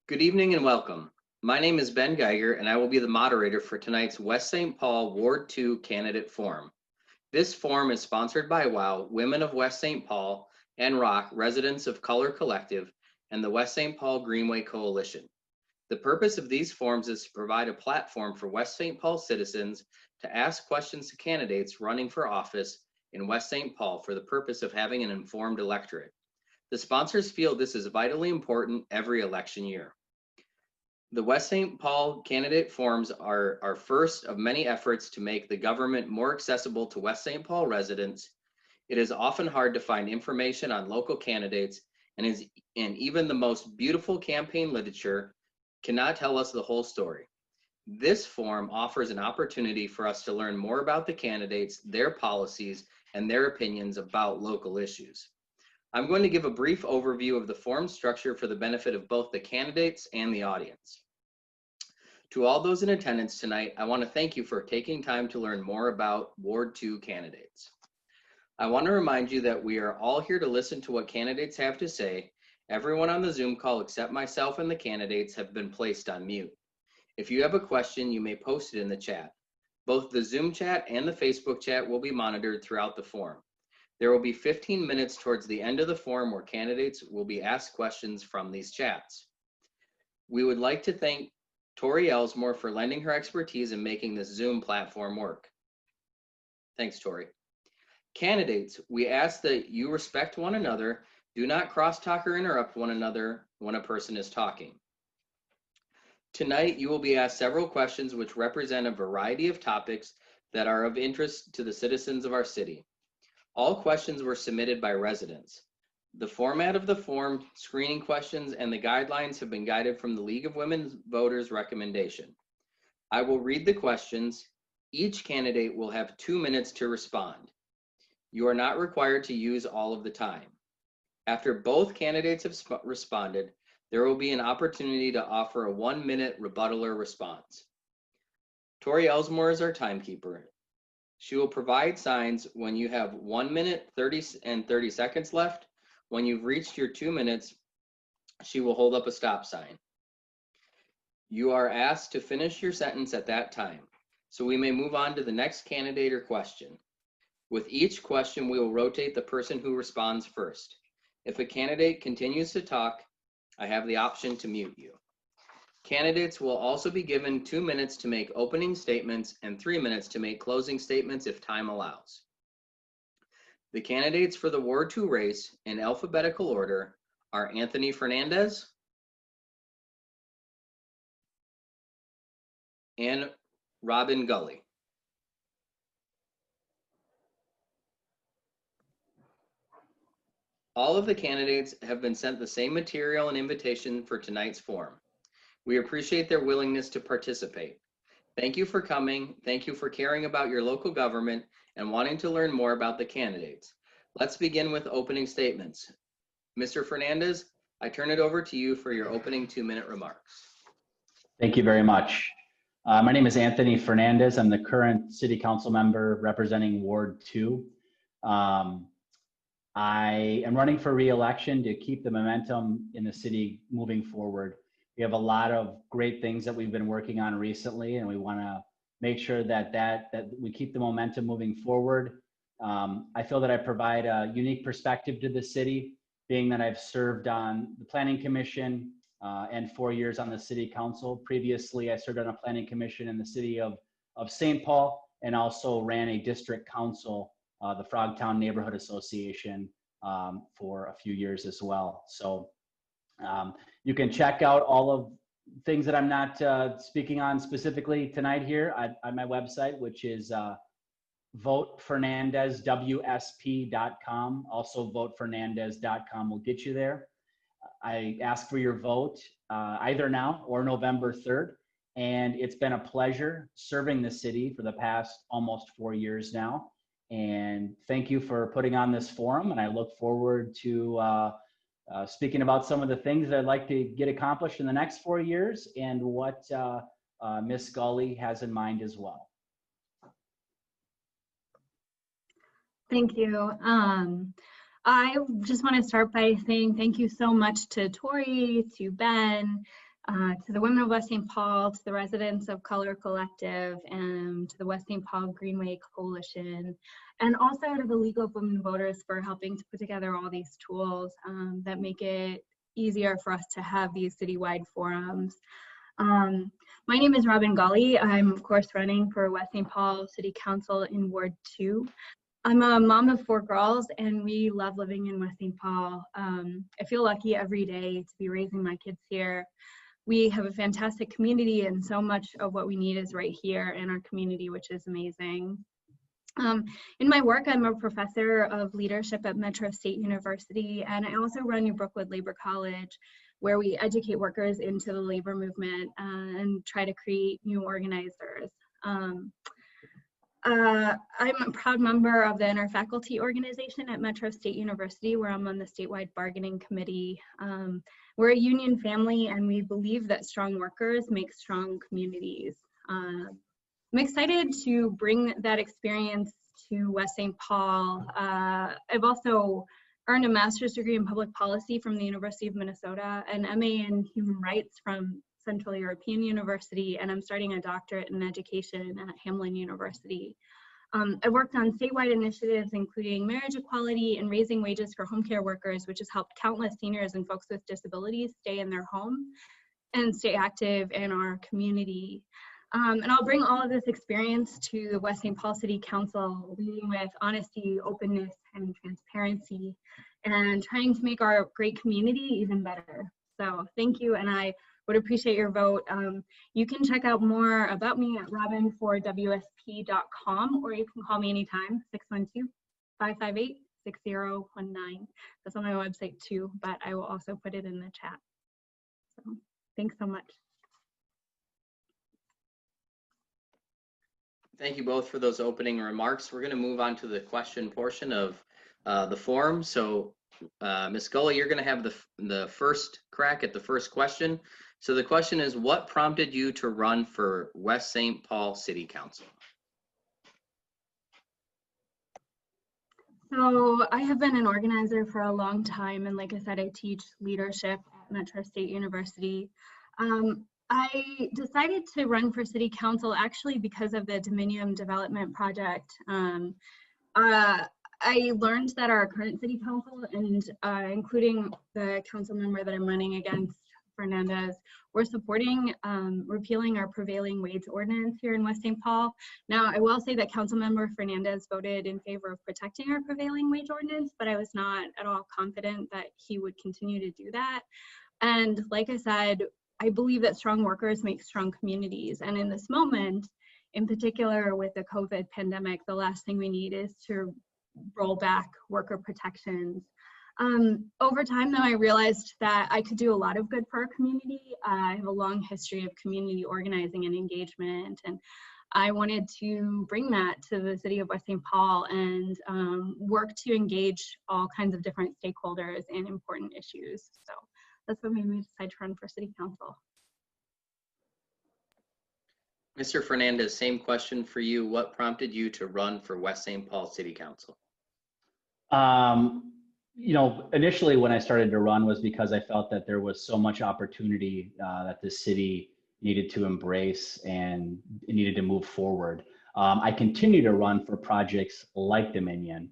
Good evening and welcome. My name is Ben Geiger and I will be the moderator for tonight's West St. Paul Ward 2 Candidate Forum. This forum is sponsored by WOW, Women of West St. Paul, and ROC, Residents of Color Collective, and the West St. Paul Greenway Coalition. The purpose of these forums is to provide a platform for West St. Paul citizens to ask questions to candidates running for office in West St. Paul for the purpose of having an informed electorate. The sponsors feel this is vitally important every election year. The West St. Paul candidate forums are our first of many efforts to make the government more accessible to West St. Paul residents. It is often hard to find information on local candidates, and even the most beautiful campaign literature cannot tell us the whole story. This forum offers an opportunity for us to learn more about the candidates, their policies, and their opinions about local issues. I'm going to give a brief overview of the forum structure for the benefit of both the candidates and the audience. To all those in attendance tonight, I want to thank you for taking time to learn more about Ward 2 candidates. I want to remind you that we are all here to listen to what candidates have to say. Everyone on the Zoom call except myself and the candidates have been placed on mute. If you have a question, you may post it in the chat. Both the Zoom chat and the Facebook chat will be monitored throughout the forum. There will be 15 minutes towards the end of the forum where candidates will be asked questions from these chats. We would like to thank Tori Ellsmore for lending her expertise in making this Zoom platform work. Thanks, Tori. Candidates, we ask that you respect one another, do not crosstalk or interrupt one another when a person is talking. Tonight, you will be asked several questions which represent a variety of topics that are of interest to the citizens of our city. All questions were submitted by residents. The format of the form, screening questions, and the guidelines have been guided from the League of Women Voters recommendation. I will read the questions. Each candidate will have 2 minutes to respond. You are not required to use all of the time. After both candidates have responded, there will be an opportunity to offer a 1-minute rebuttal or response. Tori Ellsmore is our timekeeper. She will provide signs when you have 1 minute 30 seconds left. When you've reached your 2 minutes, she will hold up a stop sign. You are asked to finish your sentence at that time, so we may move on to the next candidate or question. With each question, we will rotate the person who responds first. If a candidate continues to talk, I have the option to mute you. Candidates will also be given 2 minutes to make opening statements and 3 minutes to make closing statements if time allows. The candidates for the Ward 2 race in alphabetical order are Anthony Fernandez and Robyn Gulley. All of the candidates have been sent the same material and invitation for tonight's forum. We appreciate their willingness to participate. Thank you for coming. Thank you for caring about your local government and wanting to learn more about the candidates. Let's begin with opening statements. Mr. Fernandez, I turn it over to you for your opening 2-minute remarks. Thank you very much. My name is Anthony Fernandez. I'm the current City Council member representing Ward 2. I am running for re-election to keep the momentum in the city moving forward. We have a lot of great things that we've been working on recently, and we want to make sure that we keep the momentum moving forward. I feel that I provide a unique perspective to the city, being that I've served on the Planning Commission and 4 years on the City Council. Previously, I served on a Planning Commission in the city of St. Paul and also ran a district council, the Frogtown Neighborhood Association, for a few years as well. So you can check out all of things that I'm not speaking on specifically tonight here on my website, which is votefernandezwsp.com. Also votefernandez.com will get you there. I ask for your vote either now or November 3rd. And it's been a pleasure serving the city for the past almost 4 years now. And thank you for putting on this forum. And I look forward to speaking about some of the things that I'd like to get accomplished in the next 4 years and what Ms. Gulley has in mind as well. Thank you. I just want to start by saying thank you so much to Tori, to Ben, to the women of West St. Paul, to the residents of Color Collective, and to the West St. Paul Greenway Coalition, and also to the League of Women Voters for helping to put together all these tools that make it easier for us to have these citywide forums. My name is Robyn Gulley. I'm of course running for West St. Paul City Council in Ward 2. I'm a mom of 4 girls and we love living in West St. Paul. I feel lucky every day to be raising my kids here. We have a fantastic community and so much of what we need is right here in our community, which is amazing. In my work, I'm a professor of leadership at Metro State University, and I also run New Brookwood Labor College, where we educate workers into the labor movement and try to create new organizers. I'm a proud member of the interfaculty organization at Metro State University, where I'm on the statewide bargaining committee. We're a union family, and we believe that strong workers make strong communities. I'm excited to bring that experience to West St. Paul. I've also earned a master's degree in public policy from the University of Minnesota, an MA in human rights from Central European University, and I'm starting a doctorate in education at Hamline University. I've worked on statewide initiatives including marriage equality and raising wages for home care workers, which has helped countless seniors and folks with disabilities stay in their home and stay active in our community. And I'll bring all of this experience to the West St. Paul City Council, leading with honesty, openness, and transparency, and trying to make our great community even better. So thank you, and I would appreciate your vote. You can check out more about me at robyn4wsp.com, or you can call me anytime, 612-558-6019. That's on my website too, but I will also put it in the chat. So thanks so much. Thank you both for those opening remarks. We're going to move on to the question portion of the forum. So Ms. Gulley, you're going to have the first crack at the first question. So the question is, what prompted you to run for West St. Paul City Council? So I have been an organizer for a long time, and like I said, I teach leadership at Metro State University. I decided to run for city council actually because of the Dominium Development Project. I learned that our current city council, and including the council member that I'm running against, Fernandez, we're supporting repealing our prevailing wage ordinance here in West St. Paul. Now, I will say that Councilmember Fernandez voted in favor of protecting our prevailing wage ordinance, but I was not at all confident that he would continue to do that. And like I said, I believe that strong workers make strong communities. And in this moment, in particular with the COVID pandemic, the last thing we need is to roll back worker protections. Over time, though, I realized that I could do a lot of good for our community. I have a long history of community organizing and engagement, and I wanted to bring that to the city of West St. Paul and work to engage all kinds of different stakeholders in important issues. So that's what made me decide to run for city council. Mr. Fernandez, same question for you. What prompted you to run for West St. Paul City Council? You know, initially when I started to run was because I felt that there was so much opportunity that the city needed to embrace and it needed to move forward. I continue to run for projects like Dominion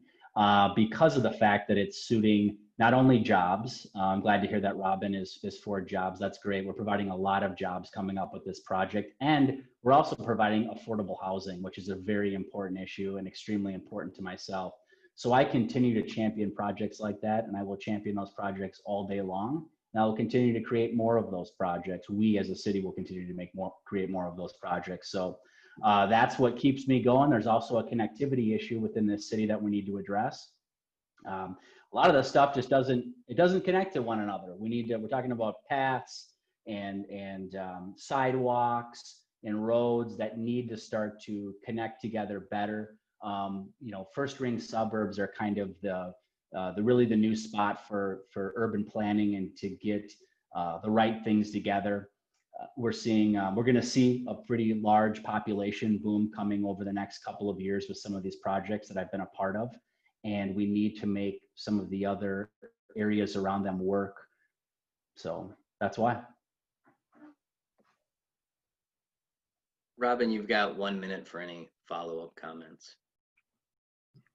because of the fact that it's suiting not only jobs. I'm glad to hear that Robyn is for jobs. That's great. We're providing a lot of jobs coming up with this project. And we're also providing affordable housing, which is a very important issue and extremely important to myself. So I continue to champion projects like that, and I will champion those projects all day long. And I will continue to create more of those projects. We as a city will continue to create more of those projects. So that's what keeps me going. There's also a connectivity issue within this city that we need to address. A lot of the stuff just doesn't connect to one another. We're talking about paths and sidewalks and roads that need to start to connect together better. You know, first ring suburbs are kind of the really the new spot for urban planning and to get the right things together. We're going to see a pretty large population boom coming over the next couple of years with some of these projects that I've been a part of, and we need to make some of the other areas around them work. So that's why. Robyn, you've got 1 minute for any follow-up comments.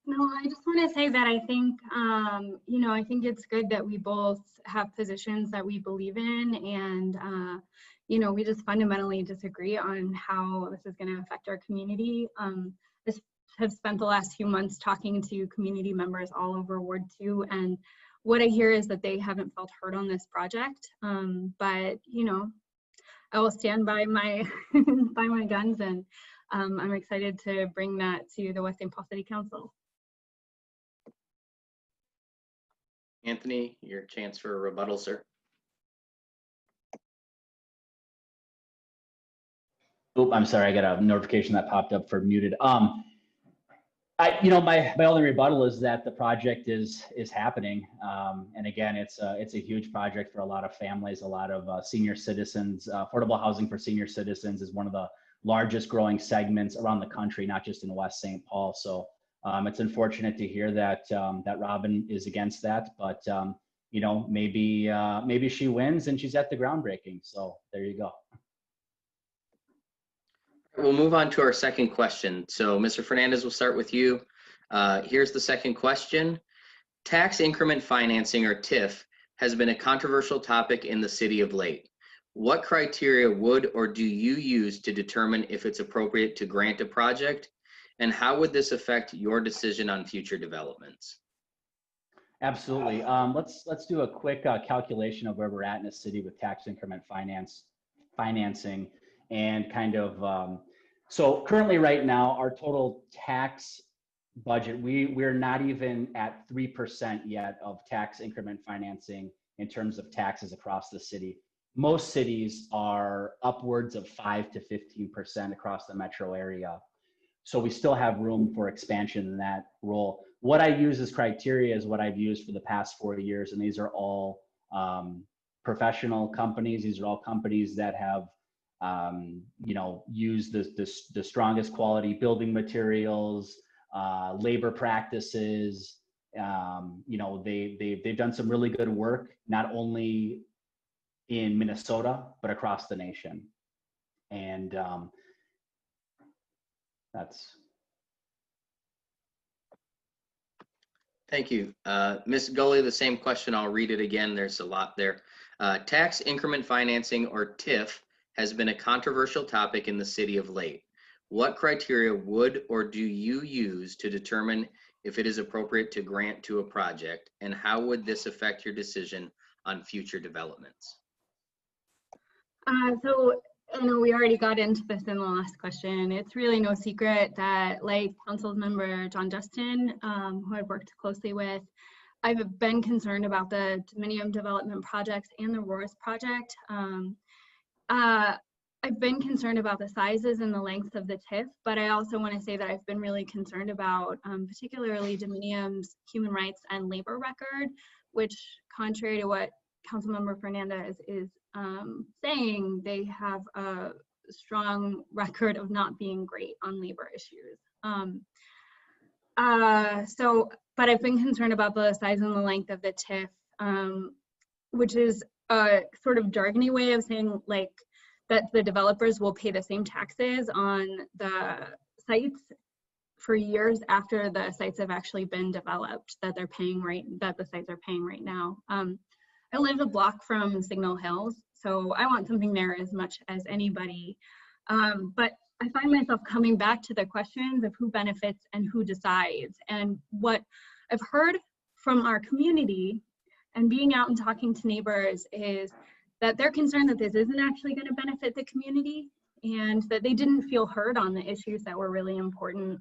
No, I just want to say that I think, I think it's good that we both have positions that we believe in, and, we just fundamentally disagree on how this is going to affect our community. Have spent the last few months talking to community members all over Ward 2, and what I hear is that they haven't felt heard on this project. But I will stand by my by my guns, and I'm excited to bring that to the West St. Paul City Council. Anthony, your chance for a rebuttal, sir. Oh, I'm sorry, I got a notification that popped up for muted. My only rebuttal is that the project is happening, and again, it's a huge project for a lot of families, a lot of senior citizens. Affordable housing for senior citizens is one of the largest growing segments around the country, not just in West St. Paul. So it's unfortunate to hear that that Robyn is against that, but maybe she wins and she's at the groundbreaking. So there you go. We'll move on to our second question. So Mr. Fernandez, we'll start with you. Here's the second question. Tax increment financing, or TIF, has been a controversial topic in the city of late. What criteria would or do you use to determine if it's appropriate to grant a project? And how would this affect your decision on future developments? Absolutely. Let's do a quick calculation of where we're at in the city with tax increment financing. And kind of, so currently right now, our total tax budget, we're not even at 3% yet of tax increment financing in terms of taxes across the city. Most cities are upwards of 5 to 15% across the metro area. So we still have room for expansion in that role. What I use as criteria is what I've used for the past 4 years, and these are all professional companies. These are all companies that have use the strongest quality building materials, labor practices. They've done some really good work, not only in Minnesota, but across the nation. And that's. Thank you. Ms. Gulley, the same question. I'll read it again. There's a lot there. Tax increment financing, or TIF, has been a controversial topic in the city of late. What criteria would or do you use to determine if it is appropriate to grant to a project, and how would this affect your decision on future developments? So we already got into this in the last question. It's really no secret that, like Council Member John Justin, who I've worked closely with, I've been concerned about the Dominium development projects and the Roars project. I've been concerned about the sizes and the lengths of the TIF, but I also want to say that I've been really concerned about particularly Dominium's human rights and labor record, which, contrary to what Councilmember Fernandez is saying, they have a strong record of not being great on labor issues. But I've been concerned about the size and the length of the TIF, which is a sort of jargony way of saying that the developers will pay the same taxes on the sites for years after the sites have actually been developed, that the sites are paying right now. I live a block from Signal Hills, so I want something there as much as anybody. But I find myself coming back to the questions of who benefits and who decides. And what I've heard from our community and being out and talking to neighbors is that they're concerned that this isn't actually going to benefit the community, and that they didn't feel heard on the issues that were really important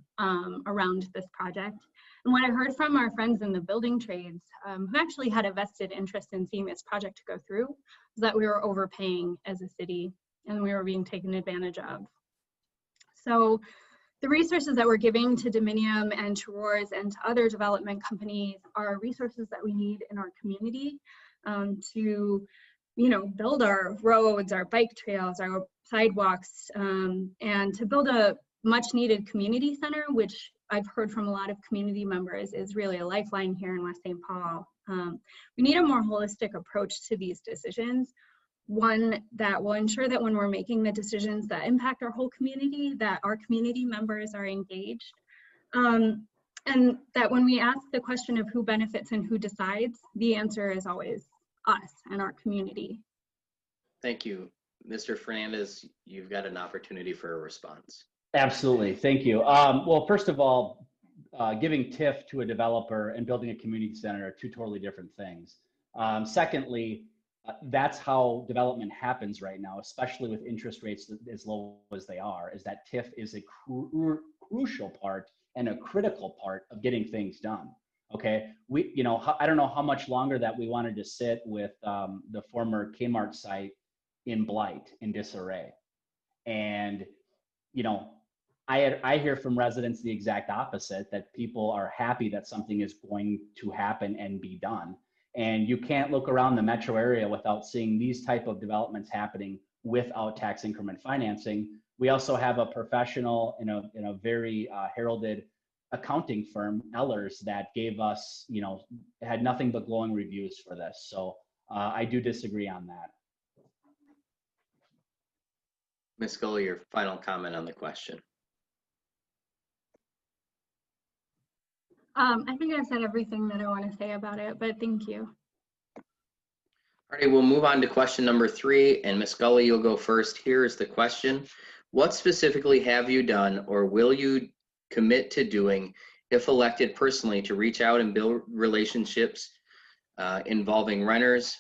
around this project. And what I heard from our friends in the building trades, who actually had a vested interest in seeing this project go through, was that we were overpaying as a city and we were being taken advantage of. So the resources that we're giving to Dominium and to Roars and to other development companies are resources that we need in our community to build our roads, our bike trails, our sidewalks, and to build a much needed community center, which I've heard from a lot of community members is really a lifeline here in West St. Paul. We need a more holistic approach to these decisions. one that will ensure that when we're making the decisions that impact our whole community, that our community members are engaged. And that when we ask the question of who benefits and who decides, the answer is always us and our community. Thank you. Mr. Fernandez, you've got an opportunity for a response. Absolutely. Thank you. Well, first of all, giving TIF to a developer and building a community center are two totally different things. Secondly, that's how development happens right now, especially with interest rates as low as they are, is that TIF is a crucial part and a critical part of getting things done. Okay, I don't know how much longer that we wanted to sit with the former Kmart site in blight, in disarray. And, I hear from residents the exact opposite, that people are happy that something is going to happen and be done. And you can't look around the metro area without seeing these type of developments happening without tax increment financing. We also have a professional in a very heralded accounting firm, Ellers, that gave us, had nothing but glowing reviews for this. So I do disagree on that. Ms. Gulley, your final comment on the question. I think I've said everything that I want to say about it, but thank you. All right, we'll move on to question number 3, and Ms. Gulley, you'll go first. Here is the question. What specifically have you done or will you commit to doing, if elected personally, to reach out and build relationships involving renters,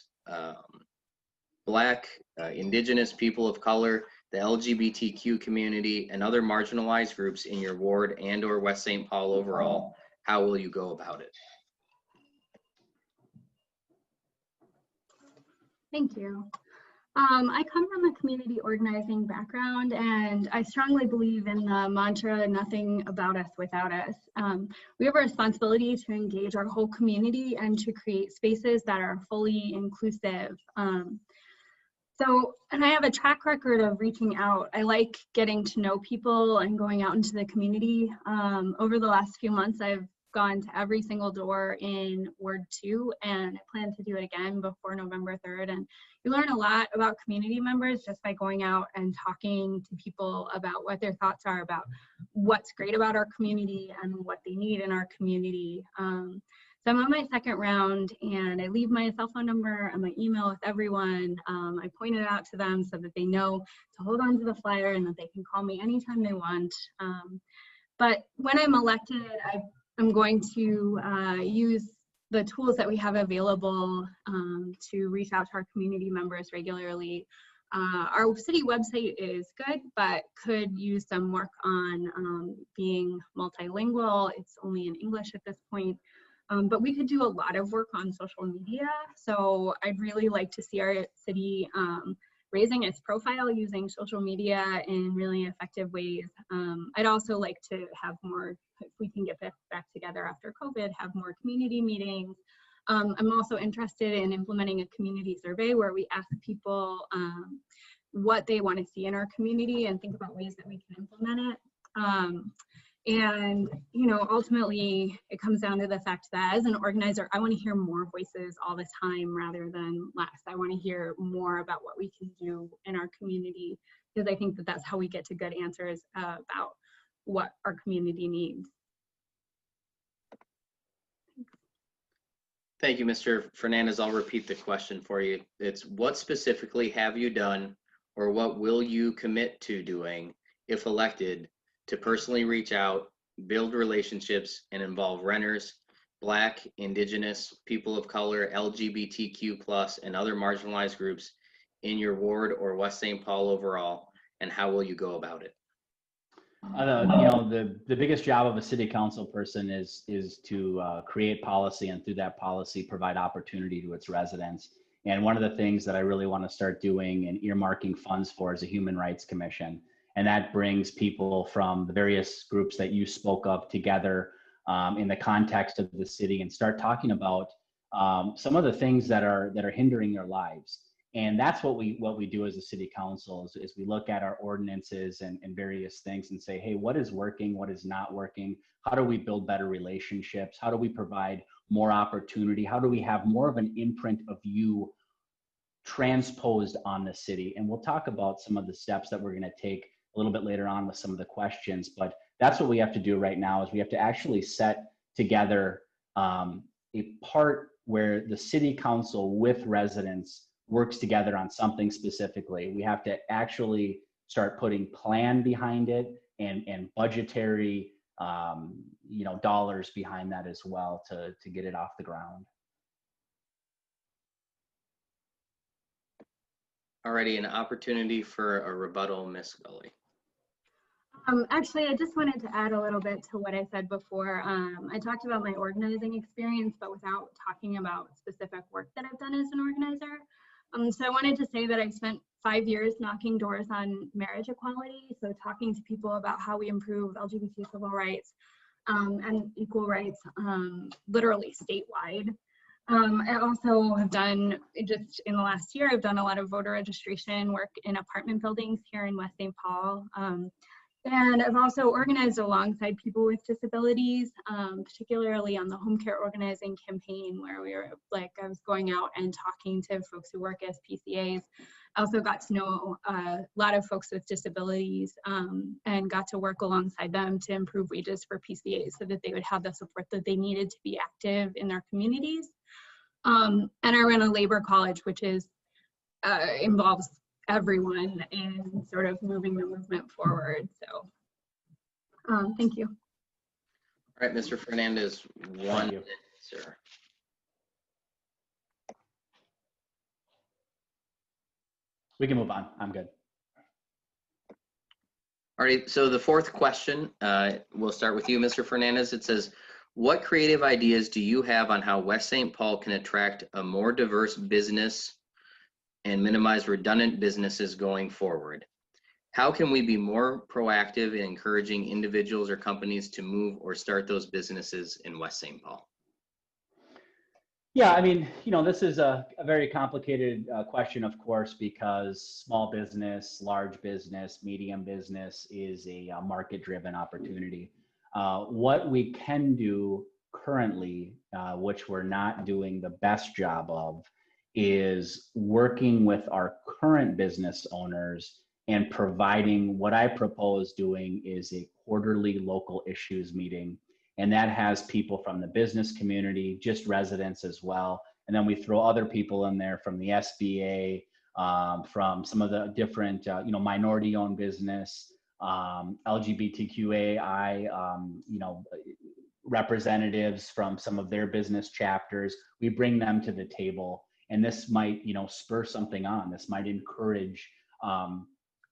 Black, Indigenous, people of color, the LGBTQ community, and other marginalized groups in your ward and or West St. Paul overall? How will you go about it? Thank you. I come from a community organizing background, and I strongly believe in the mantra, nothing about us without us. We have a responsibility to engage our whole community and to create spaces that are fully inclusive. And I have a track record of reaching out. I like getting to know people and going out into the community. Over the last few months, I've gone to every single door in Ward 2, and I plan to do it again before November 3rd. And you learn a lot about community members just by going out and talking to people about what their thoughts are about what's great about our community and what they need in our community. So I'm on my second round, and I leave my cell phone number and my email with everyone. I point it out to them so that they know to hold on to the flyer and that they can call me anytime they want. But when I'm elected, I'm going to use the tools that we have available to reach out to our community members regularly. Our city website is good, but could use some work on being multilingual. It's only in English at this point. But we could do a lot of work on social media. So I'd really like to see our city raising its profile using social media in really effective ways. I'd also like to have more, if we can get back together after COVID, have more community meetings. I'm also interested in implementing a community survey where we ask people what they want to see in our community and think about ways that we can implement it. And, ultimately it comes down to the fact that as an organizer, I want to hear more voices all the time rather than less. I want to hear more about what we can do in our community, because I think that that's how we get to good answers about what our community needs. Thank you, Mr. Fernandez. I'll repeat the question for you. It's what specifically have you done or what will you commit to doing, if elected, to personally reach out, build relationships, and involve renters, Black, Indigenous, people of color, LGBTQ+, and other marginalized groups in your ward or West St. Paul overall, and how will you go about it? The biggest job of a city council person is to create policy, and through that policy provide opportunity to its residents. And one of the things that I really want to start doing and earmarking funds for is a human rights commission. And that brings people from the various groups that you spoke of together in the context of the city and start talking about some of the things that are hindering their lives. And that's what we do as a city council is we look at our ordinances and various things and say, hey, what is working? What is not working? How do we build better relationships? How do we provide more opportunity? How do we have more of an imprint of you transposed on the city. And we'll talk about some of the steps that we're going to take a little bit later on with some of the questions, but that's what we have to do right now is we have to actually set together a part where the city council with residents works together on something specifically. We have to actually start putting plan behind it and budgetary dollars behind that as well to get it off the ground. Already an opportunity for a rebuttal, Ms. Gulley. Actually, I just wanted to add a little bit to what I said before. I talked about my organizing experience, but without talking about specific work that I've done as an organizer. So I wanted to say that I spent 5 years knocking doors on marriage equality. So talking to people about how we improve LGBT civil rights and equal rights, literally statewide. I also have done, just in the last year, I've done a lot of voter registration work in apartment buildings here in West St. Paul. And I've also organized alongside people with disabilities, particularly on the home care organizing campaign where I was going out and talking to folks who work as PCAs. I also got to know a lot of folks with disabilities and got to work alongside them to improve wages for PCAs so that they would have the support that they needed to be active in their communities. And I ran a labor college, which involves everyone in sort of moving the movement forward. So thank you. All right, Mr. Fernandez, 1 minute, sir. We can move on. I'm good. All right, so the fourth question, we'll start with you, Mr. Fernandez. It says, what creative ideas do you have on how West St. Paul can attract a more diverse business and minimize redundant businesses going forward? How can we be more proactive in encouraging individuals or companies to move or start those businesses in West St. Paul? Yeah, I mean, this is a very complicated question, of course, because small business, large business, medium business is a market-driven opportunity. What we can do currently, which we're not doing the best job of, is working with our current business owners and providing what I propose doing is a quarterly local issues meeting. And that has people from the business community, just residents as well. And then we throw other people in there from the SBA, from some of the different, minority-owned business, LGBTQAI, representatives from some of their business chapters. We bring them to the table, and this might, spur something on. This might encourage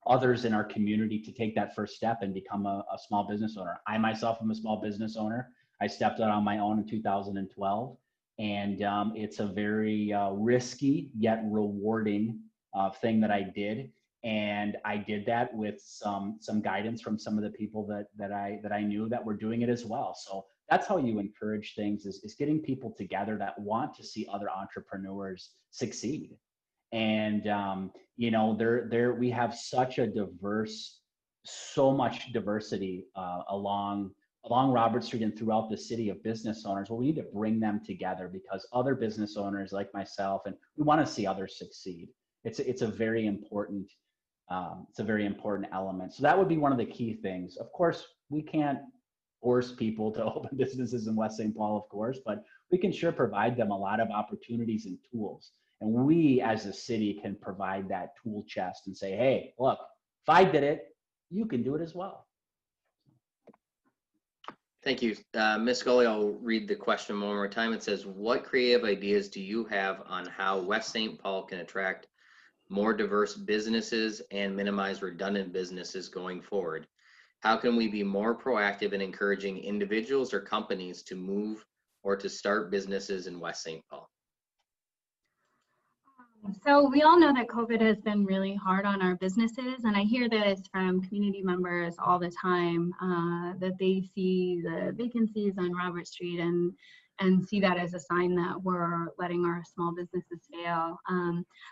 others in our community to take that first step and become a small business owner. I myself am a small business owner. I stepped out on my own in 2012, and it's a very risky yet rewarding thing that I did. And I did that with some guidance from some of the people that I knew that were doing it as well. So that's how you encourage things, is getting people together that want to see other entrepreneurs succeed. And we have such a so much diversity along Robert Street and throughout the city of business owners. Well, we need to bring them together because other business owners like myself, and we want to see others succeed. It's a very important element. So that would be one of the key things. Of course, we can't force people to open businesses in West St. Paul, of course, but we can sure provide them a lot of opportunities and tools. And we as a city can provide that tool chest and say, hey, look, if I did it, you can do it as well. Thank you. Ms. Gulley, I'll read the question one more time. It says, what creative ideas do you have on how West St. Paul can attract more diverse businesses and minimize redundant businesses going forward? How can we be more proactive in encouraging individuals or companies to move or to start businesses in West St. Paul? So we all know that COVID has been really hard on our businesses, and I hear this from community members all the time, that they see the vacancies on Robert Street and see that as a sign that we're letting our small businesses fail.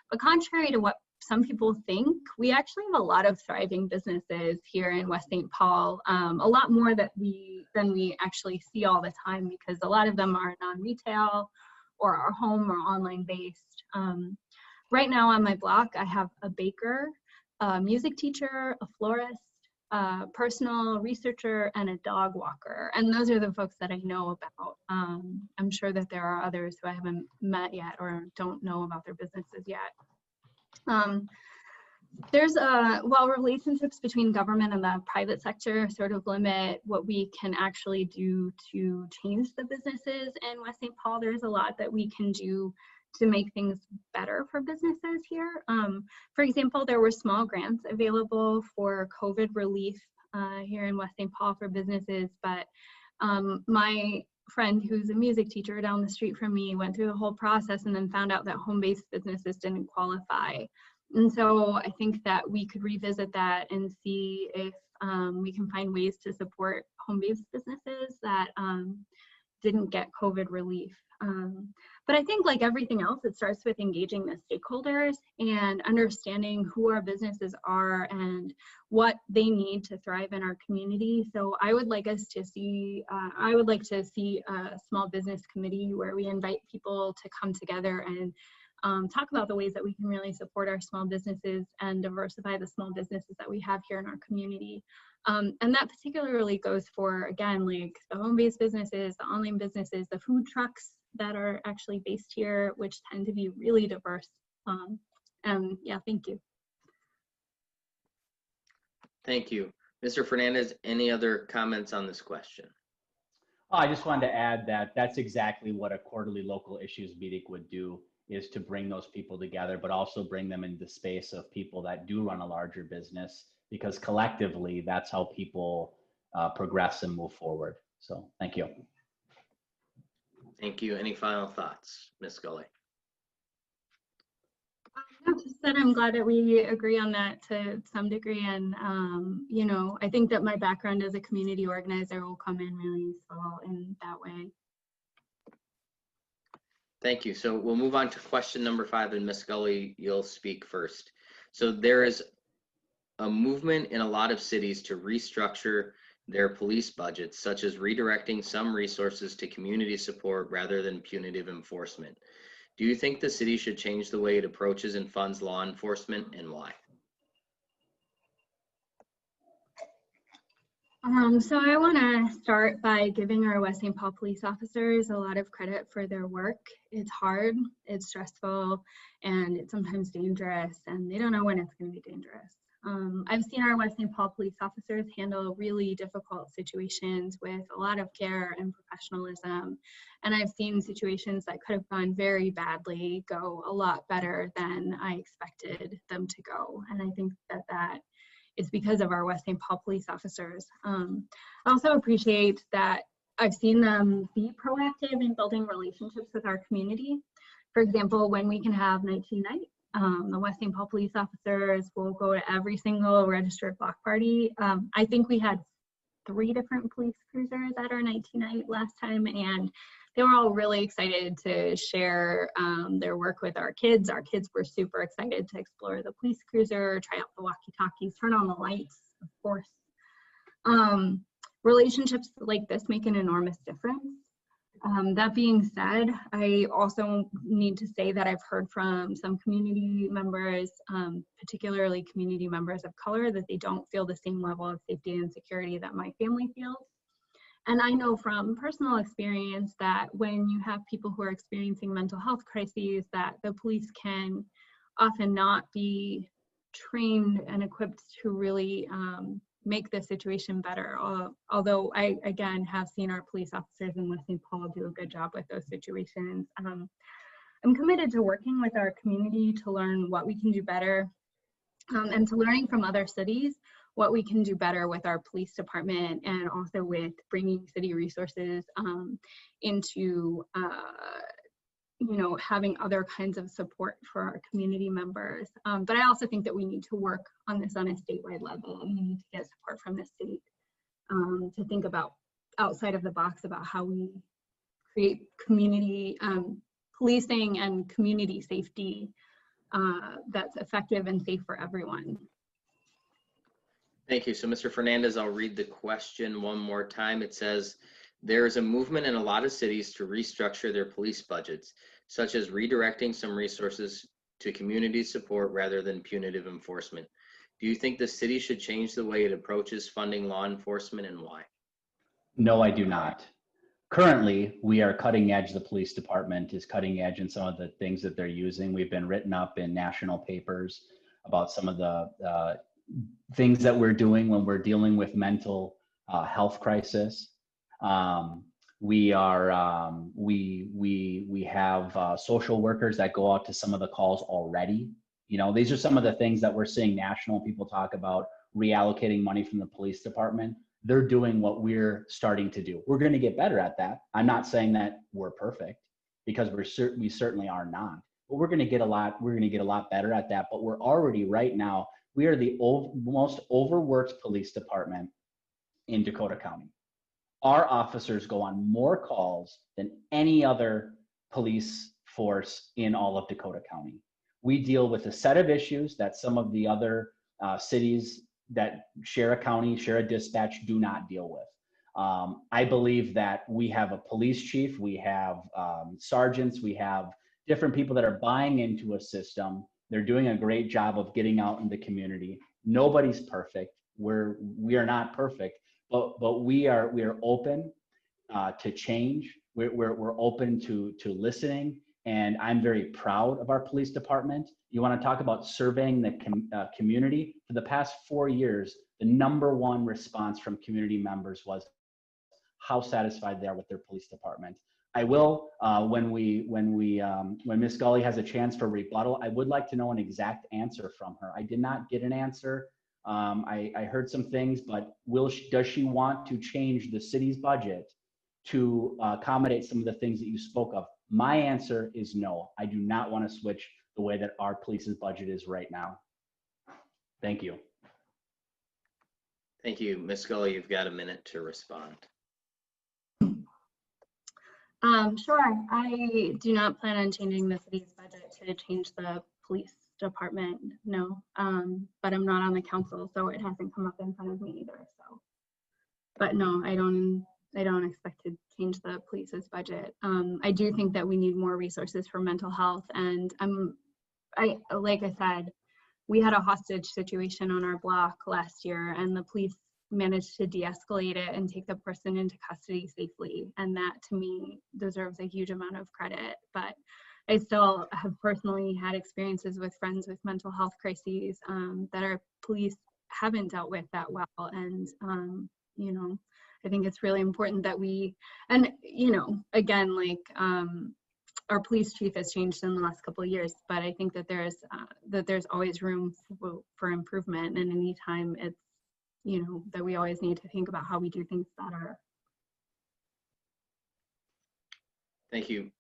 But contrary to what some people think, we actually have a lot of thriving businesses here in West St. Paul, a lot more than we actually see all the time, because a lot of them are non-retail or are home or online based. Right now on my block, I have a baker, a music teacher, a florist, a personal researcher, and a dog walker. And those are the folks that I know about. I'm sure that there are others who I haven't met yet or don't know about their businesses yet. While relationships between government and the private sector sort of limit what we can actually do to change the businesses in West St. Paul, there's a lot that we can do to make things better for businesses here. For example, there were small grants available for COVID relief here in West St. Paul for businesses, but my friend who's a music teacher down the street from me went through the whole process and then found out that home-based businesses didn't qualify. And so I think that we could revisit that and see if we can find ways to support home-based businesses that didn't get COVID relief. But I think like everything else, it starts with engaging the stakeholders and understanding who our businesses are and what they need to thrive in our community. So I would like us to see, I would like to see a small business committee where we invite people to come together and talk about the ways that we can really support our small businesses and diversify the small businesses that we have here in our community. And that particularly goes for, again, like the home-based businesses, the online businesses, the food trucks that are actually based here, which tend to be really diverse. Yeah, thank you. Thank you. Mr. Fernandez, any other comments on this question? Oh, I just wanted to add that that's exactly what a quarterly local issues meeting would do, is to bring those people together, but also bring them into the space of people that do run a larger business, because collectively, that's how people progress and move forward. So thank you. Thank you. Any final thoughts, Ms. Gulley? Just that I'm glad that we agree on that to some degree. And, you know, I think that my background as a community organizer will come in really useful in that way. Thank you. So we'll move on to question number 5, and Ms. Gulley, you'll speak first. So there is a movement in a lot of cities to restructure their police budgets, such as redirecting some resources to community support rather than punitive enforcement. Do you think the city should change the way it approaches and funds law enforcement, and why? So I want to start by giving our West St. Paul police officers a lot of credit for their work. It's hard, it's stressful, and it's sometimes dangerous, and they don't know when it's going to be dangerous. I've seen our West St. Paul police officers handle really difficult situations with a lot of care and professionalism. And I've seen situations that could have gone very badly go a lot better than I expected them to go. And I think that that is because of our West St. Paul police officers. I also appreciate that I've seen them be proactive in building relationships with our community. For example, when we can have 19 night, the West St. Paul police officers will go to every single registered block party. I think we had 3 different police cruisers at our 19 night last time, and they were all really excited to share their work with our kids. Our kids were super excited to explore the police cruiser, try out the walkie-talkies, turn on the lights, of course. Relationships like this make an enormous difference. That being said, I also need to say that I've heard from some community members, particularly community members of color, that they don't feel the same level of safety and security that my family feels. And I know from personal experience that when you have people who are experiencing mental health crises, that the police can often not be trained and equipped to really make the situation better. Although I, again, have seen our police officers in West St. Paul do a good job with those situations. I'm committed to working with our community to learn what we can do better and to learning from other cities what we can do better with our police department, and also with bringing city resources into you know, having other kinds of support for our community members. But I also think that we need to work on this on a statewide level, and we need to get support from the state to think about outside of the box about how we create community policing and community safety that's effective and safe for everyone. Thank you. So Mr. Fernandez, I'll read the question one more time. It says, there is a movement in a lot of cities to restructure their police budgets, such as redirecting some resources to community support rather than punitive enforcement. Do you think the city should change the way it approaches funding law enforcement, and why? No, I do not. Currently, we are cutting edge. The police department is cutting edge in some of the things that they're using. We've been written up in national papers about some of the things that we're doing when we're dealing with mental health crisis. We have social workers that go out to some of the calls already. You know, these are some of the things that we're seeing national people talk about, reallocating money from the police department. They're doing what we're starting to do. We're going to get better at that. I'm not saying that we're perfect, because we certainly are not. But we're going to get a lot better at that. But we're already right now, we are the most overworked police department in Dakota County. Our officers go on more calls than any other police force in all of Dakota County. We deal with a set of issues that some of the other cities that share a county, share a dispatch, do not deal with. I believe that we have a police chief, we have sergeants, we have different people that are buying into a system. They're doing a great job of getting out in the community. Nobody's perfect. We are not perfect, but we are open to change. We're open to listening, and I'm very proud of our police department. You want to talk about surveying the community? For the past 4 years, the #1 response from community members was how satisfied they are with their police department. I will, when Ms. Gulley has a chance for rebuttal, I would like to know an exact answer from her. I did not get an answer. I heard some things, but does she want to change the city's budget to accommodate some of the things that you spoke of? My answer is no. I do not want to switch the way that our police's budget is right now. Thank you. Thank you. Ms. Gulley, you've got a minute to respond. Sure. I do not plan on changing the city's budget to change the police department, no. But I'm not on the council, so it hasn't come up in front of me either. So, but no, I don't expect to change the police's budget. I do think that we need more resources for mental health, and like I said, we had a hostage situation on our block last year, and the police managed to de-escalate it and take the person into custody safely. And that, to me, deserves a huge amount of credit. But I still have personally had experiences with friends with mental health crises that our police haven't dealt with that well. And, you know, I think it's really important that again, like, our police chief has changed in the last couple of years, but I think that there's always room for improvement. And anytime it's, that we always need to think about how we do things better. Thank you.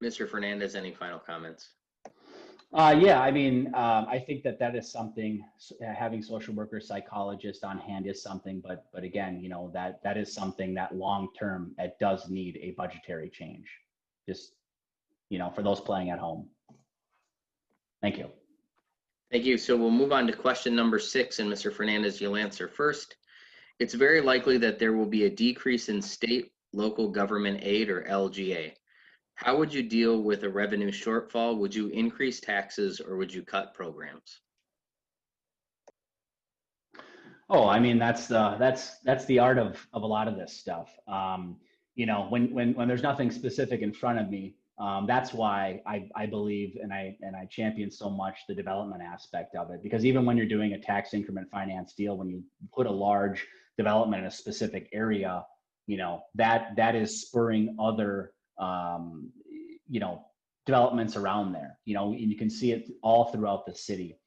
Mr. Fernandez, any final comments? Yeah, I mean, I think that is something, having social workers, psychologists on hand is something, but again, that is something that long-term, it does need a budgetary change. Just, for those playing at home. Thank you. Thank you. So we'll move on to question number 6, and Mr. Fernandez, you'll answer first. It's very likely that there will be a decrease in state local government aid, or LGA. How would you deal with a revenue shortfall? Would you increase taxes, or would you cut programs? Oh, I mean, that's the art of a lot of this stuff. When there's nothing specific in front of me, that's why I believe and I champion so much the development aspect of it, because even when you're doing a tax increment finance deal, when you put a large development in a specific area, that is spurring other developments around there, and you can see it all throughout the city.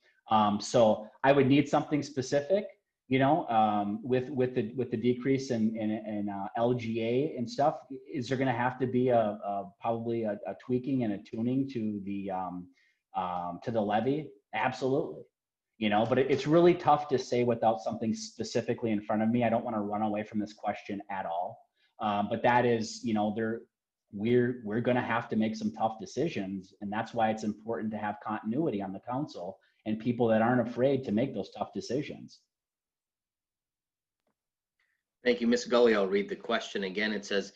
So I would need something specific, with the decrease in LGA and stuff. Is there going to have to be probably a tweaking and a tuning to the levy? Absolutely. But it's really tough to say without something specifically in front of me. I don't want to run away from this question at all. But that is, we're going to have to make some tough decisions. And that's why it's important to have continuity on the council and people that aren't afraid to make those tough decisions. Thank you. Ms. Gulley, I'll read the question again. It says,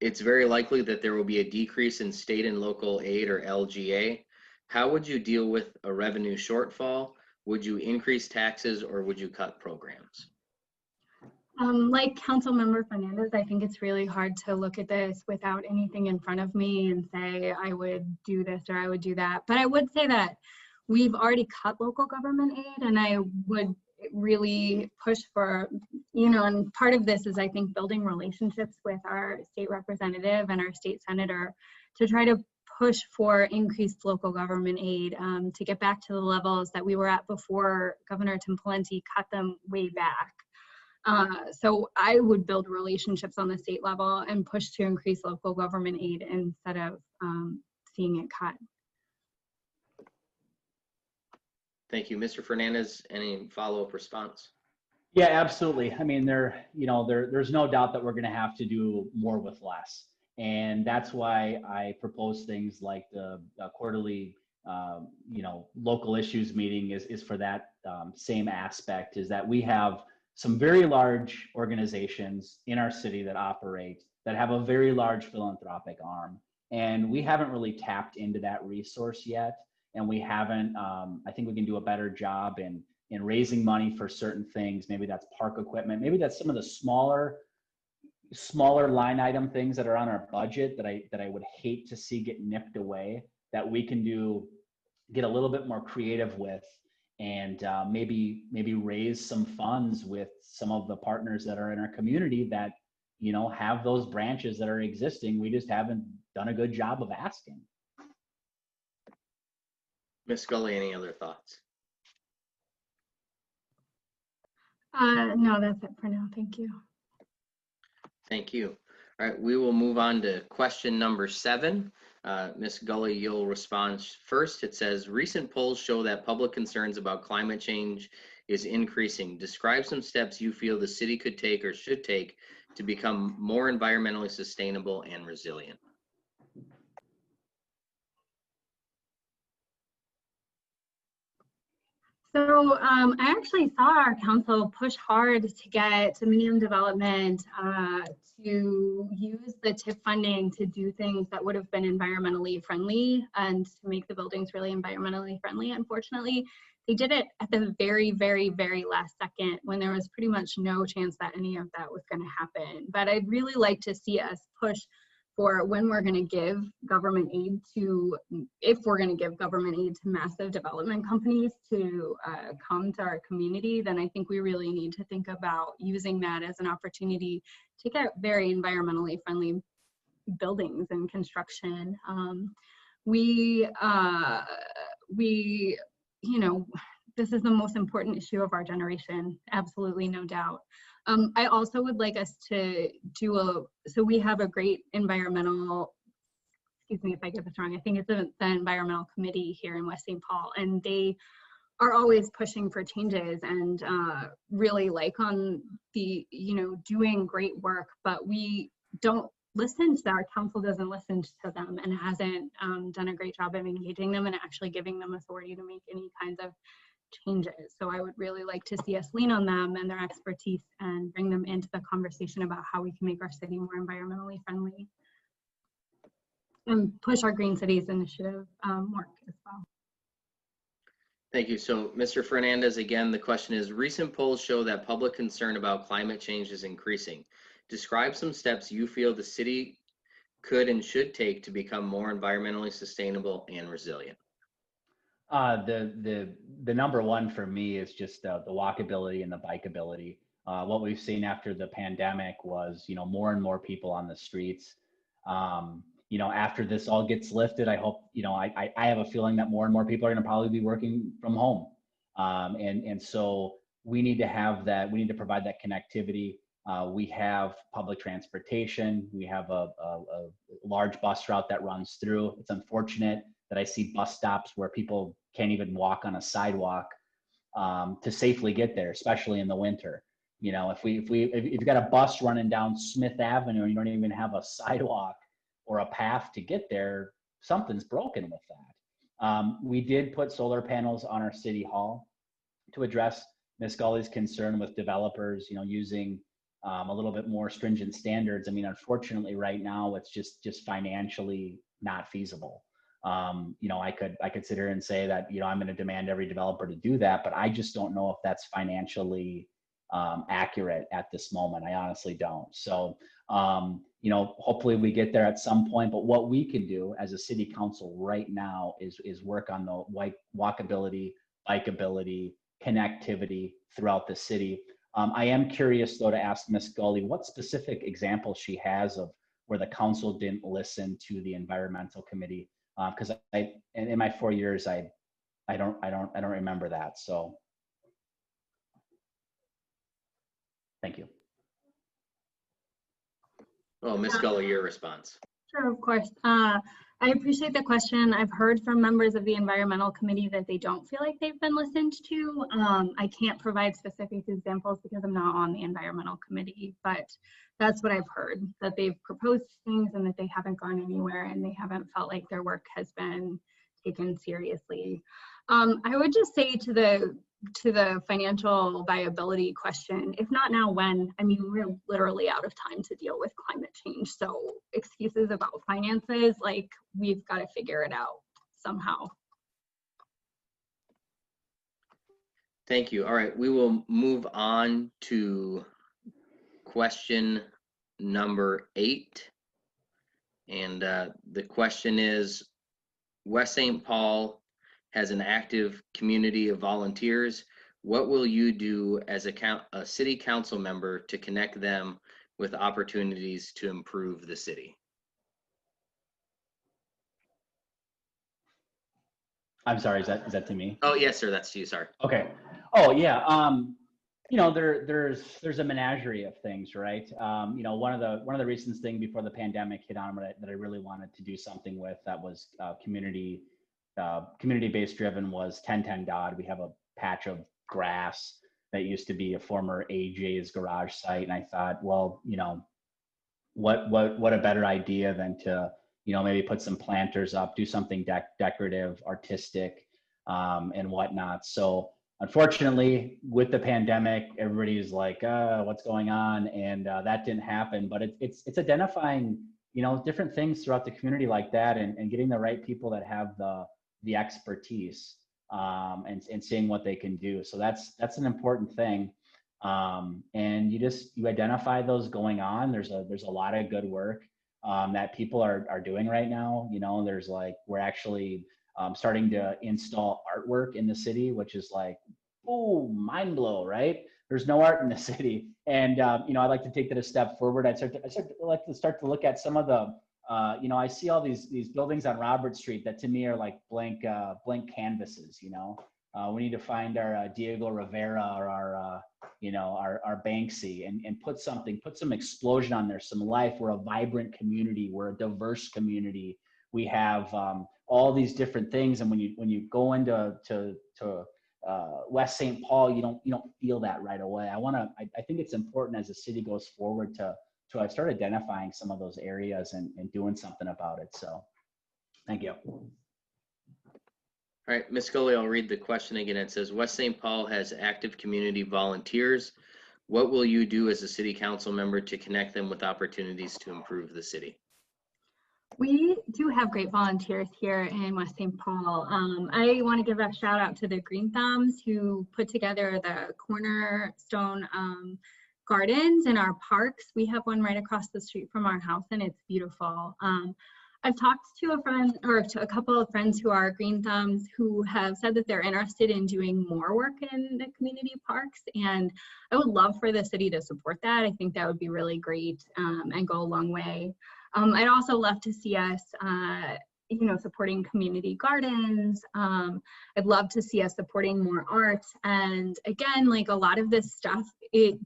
it's very likely that there will be a decrease in state and local aid, or LGA. How would you deal with a revenue shortfall? Would you increase taxes or would you cut programs? Like Councilmember Fernandez, I think it's really hard to look at this without anything in front of me and say I would do this or I would do that. But I would say that we've already cut local government aid, and I would really push for, and part of this is I think building relationships with our state representative and our state senator to try to push for increased local government aid to get back to the levels that we were at before Governor Tim Pawlenty cut them way back. So I would build relationships on the state level and push to increase local government aid instead of seeing it cut. Thank you. Mr. Fernandez, any follow-up response? Yeah, absolutely. I mean, there's no doubt that we're going to have to do more with less. And that's why I propose things like the quarterly, local issues meeting is for that same aspect, is that we have some very large organizations in our city that operate, that have a very large philanthropic arm. And we haven't really tapped into that resource yet. And we haven't, I think we can do a better job in raising money for certain things. Maybe that's park equipment. Maybe that's some of the smaller line item things that are on our budget that I would hate to see get nipped away, that we can get a little bit more creative with, and maybe raise some funds with some of the partners that are in our community that, have those branches that are existing. We just haven't done a good job of asking. Ms. Gulley, any other thoughts? No, that's it for now. Thank you. Thank you. All right, we will move on to question number 7. Ms. Gulley, you'll respond first. It says, recent polls show that public concerns about climate change is increasing. Describe some steps you feel the city could take or should take to become more environmentally sustainable and resilient. So I actually saw our council push hard to get Dominion Development to use the TIF funding to do things that would have been environmentally friendly and to make the buildings really environmentally friendly. Unfortunately, they did it at the very, very, very last second when there was pretty much no chance that any of that was going to happen. But I'd really like to see us push for when we're going to give government aid to, if we're going to give government aid to massive development companies to come to our community, then I think we really need to think about using that as an opportunity to get very environmentally friendly buildings and construction. This is the most important issue of our generation, absolutely no doubt. I also would like us to do so we have a great environmental, excuse me if I get this wrong, I think it's the environmental committee here in West St. Paul, and they are always pushing for changes and really like on the, doing great work, but we don't listen to our council, doesn't listen to them and hasn't done a great job of engaging them and actually giving them authority to make any kinds of changes. So I would really like to see us lean on them and their expertise and bring them into the conversation about how we can make our city more environmentally friendly and push our Green Cities initiative work as well. Thank you. So Mr. Fernandez, again, the question is, recent polls show that public concern about climate change is increasing. Describe some steps you feel the city could and should take to become more environmentally sustainable and resilient. The number one for me is just the walkability and the bikeability. What we've seen after the pandemic was, more and more people on the streets. After this all gets lifted, I hope, I have a feeling that more and more people are going to probably be working from home. And so we need to have that, we need to provide that connectivity. We have public transportation. We have a large bus route that runs through. It's unfortunate that I see bus stops where people can't even walk on a sidewalk to safely get there, especially in the winter. If you've got a bus running down Smith Avenue and you don't even have a sidewalk or a path to get there, something's broken with that. We did put solar panels on our city hall to address Ms. Gulley's concern with developers, using a little bit more stringent standards. I mean, unfortunately, right now it's just financially not feasible. You know, I could sit here and say that, you know, I'm going to demand every developer to do that, but I just don't know if that's financially accurate at this moment. I honestly don't. So, you know, hopefully we get there at some point, but what we can do as a city council right now is work on the walkability, bikeability, connectivity throughout the city. I am curious though to ask Ms. Gulley what specific examples she has of where the council didn't listen to the environmental committee. Because in my 4 years, I don't remember that. So, thank you. Oh, Ms. Gulley, your response. Sure, of course. I appreciate the question. I've heard from members of the environmental committee that they don't feel like they've been listened to. I can't provide specific examples because I'm not on the environmental committee, but that's what I've heard, that they've proposed things and that they haven't gone anywhere and they haven't felt like their work has been taken seriously. I would just say to the financial viability question, if not now, when? I mean, we're literally out of time to deal with climate change. So excuses about finances, like, we've got to figure it out somehow. Thank you. All right, we will move on to question number 8. And the question is, West St. Paul has an active community of volunteers. What will you do as a city council member to connect them with opportunities to improve the city? I'm sorry, is that to me? Oh, yes, sir, that's to you, sorry. Okay. Oh, yeah. You know, there's a menagerie of things, right? You know, one of the recent things before the pandemic hit on that I really wanted to do something with that was community-based driven was 1010 Dodd. We have a patch of grass that used to be a former AJ's garage site, and I thought, well, you know, what a better idea than to, you know, maybe put some planters up, do something decorative, artistic, and whatnot. So unfortunately, with the pandemic, everybody's like, what's going on? And that didn't happen. But it's identifying, you know, different things throughout the community like that, and getting the right people that have the expertise, and seeing what they can do. So that's an important thing. And you identify those going on. There's a lot of good work that people are doing right now. You know, we're actually starting to install artwork in the city, which is like, oh, mind blow, right? There's no art in the city. And, you know, I'd like to take that a step forward. I'd like to start to look at some of the, you know, I see all these buildings on Robert Street that to me are like blank canvases, you know. We need to find our Diego Rivera or our, you know, our Banksy and put some explosion on there, some life. We're a vibrant community. We're a diverse community. We have all these different things. And when you go into West St. Paul, you don't feel that right away. I think it's important as the city goes forward to start identifying some of those areas and doing something about it. So thank you. All right, Ms. Gulley, I'll read the question again. It says, West St. Paul has active community volunteers. What will you do as a city council member to connect them with opportunities to improve the city? We do have great volunteers here in West St. Paul. I want to give a shout out to the Green Thumbs who put together the cornerstone gardens in our parks. We have one right across the street from our house and it's beautiful. I've talked to a friend or to a couple of friends who are Green Thumbs who have said that they're interested in doing more work in the community parks, and I would love for the city to support that. I think that would be really great and go a long way. I'd also love to see us you know, supporting community gardens. I'd love to see us supporting more art. And again, like a lot of this stuff,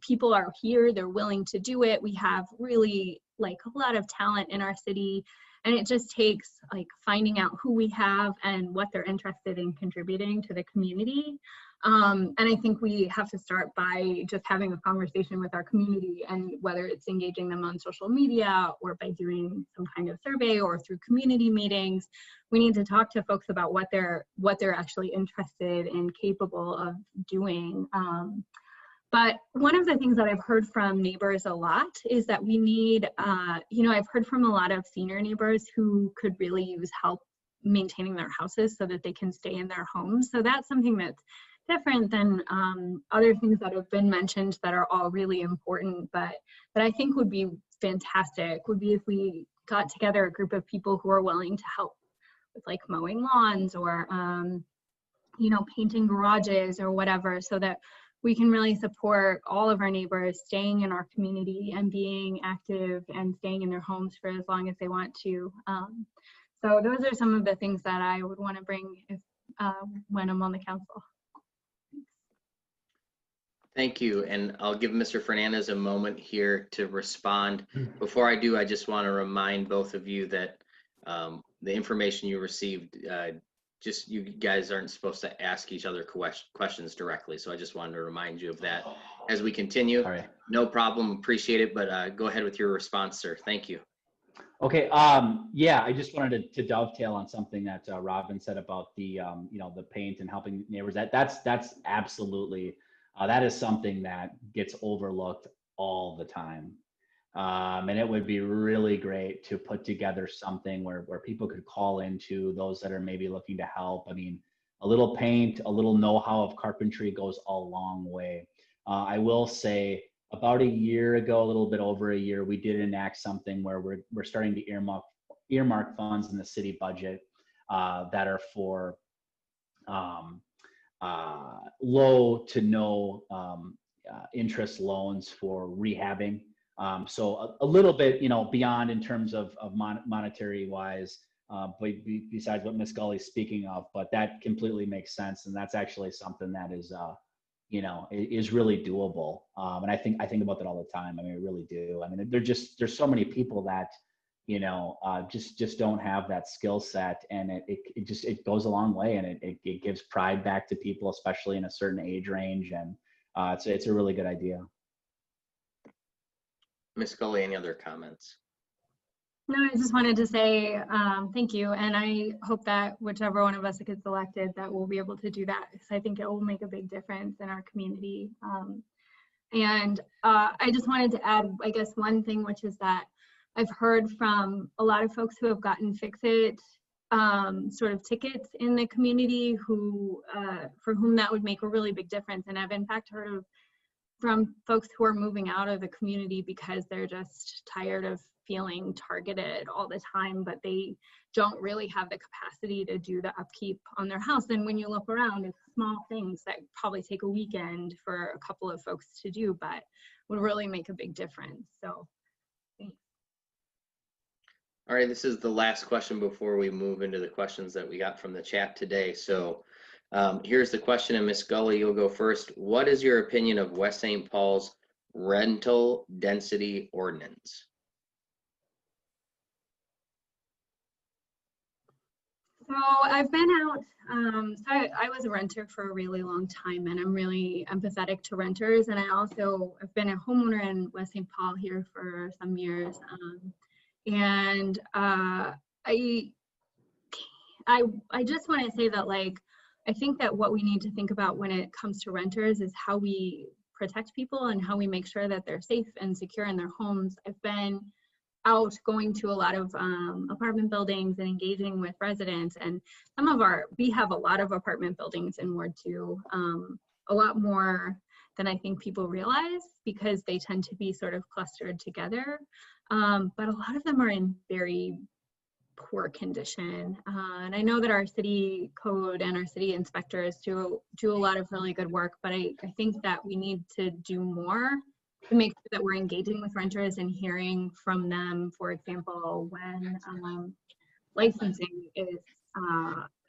people are here, they're willing to do it. We have really like a lot of talent in our city. And it just takes like finding out who we have and what they're interested in contributing to the community. And I think we have to start by just having a conversation with our community, and whether it's engaging them on social media or by doing some kind of survey or through community meetings, we need to talk to folks about what they're actually interested and capable of doing. But one of the things that I've heard from neighbors a lot is that we need, you know, I've heard from a lot of senior neighbors who could really use help maintaining their houses so that they can stay in their homes. So that's something that's different than other things that have been mentioned that are all really important, but I think would be fantastic would be if we got together a group of people who are willing to help with like mowing lawns or you know, painting garages or whatever, so that we can really support all of our neighbors staying in our community and being active and staying in their homes for as long as they want to. So those are some of the things that I would want to bring if, when I'm on the council. Thank you, and I'll give Mr. Fernandez a moment here to respond. Before I do, I just want to remind both of you that the information you received, just you guys aren't supposed to ask each other questions directly, so I just wanted to remind you of that as we continue. Sorry. No problem, appreciate it, but go ahead with your response, sir. Thank you. Okay, yeah, I just wanted to dovetail on something that Robyn said about the, you know, the paint and helping neighbors. That's absolutely, that is something that gets overlooked all the time. And it would be really great to put together something where people could call into, those that are maybe looking to help. I mean, a little paint, a little know-how of carpentry goes a long way. I will say, about a year ago, a little bit over a year, we did enact something where we're starting to earmark funds in the city budget that are for low to no interest loans for rehabbing. So a little bit, you know, beyond in terms of monetary wise, besides what Ms. Gulley is speaking of, but that completely makes sense, and that's actually something that is you know, is really doable. And I think about that all the time. I mean, I really do. I mean, there's so many people that, you know, just don't have that skill set, and it goes a long way, and it gives pride back to people, especially in a certain age range. And it's a really good idea. Ms. Gulley, any other comments? No, I just wanted to say thank you, and I hope that whichever one of us gets elected, that we'll be able to do that, because I think it will make a big difference in our community. And I just wanted to add, I guess, one thing, which is that I've heard from a lot of folks who have gotten fix-it sort of tickets in the community who, for whom that would make a really big difference. And I've in fact heard from folks who are moving out of the community because they're just tired of feeling targeted all the time, but they don't really have the capacity to do the upkeep on their house. And when you look around, it's small things that probably take a weekend for a couple of folks to do, but would really make a big difference. So thanks. All right, this is the last question before we move into the questions that we got from the chat today. So here's the question, and Ms. Gulley, you'll go first. What is your opinion of West St. Paul's rental density ordinance? So I've been out, so I was a renter for a really long time, and I'm really empathetic to renters. And I also have been a homeowner in West St. Paul here for some years. And I just want to say that, like, I think that what we need to think about when it comes to renters is how we protect people and how we make sure that they're safe and secure in their homes. I've been out going to a lot of apartment buildings and engaging with residents, and we have a lot of apartment buildings in Ward 2, a lot more than I think people realize, because they tend to be sort of clustered together, but a lot of them are in very poor condition, and I know that our city code and our city inspectors do a lot of really good work, but I think that we need to do more to make sure that we're engaging with renters and hearing from them. For example, when licensing is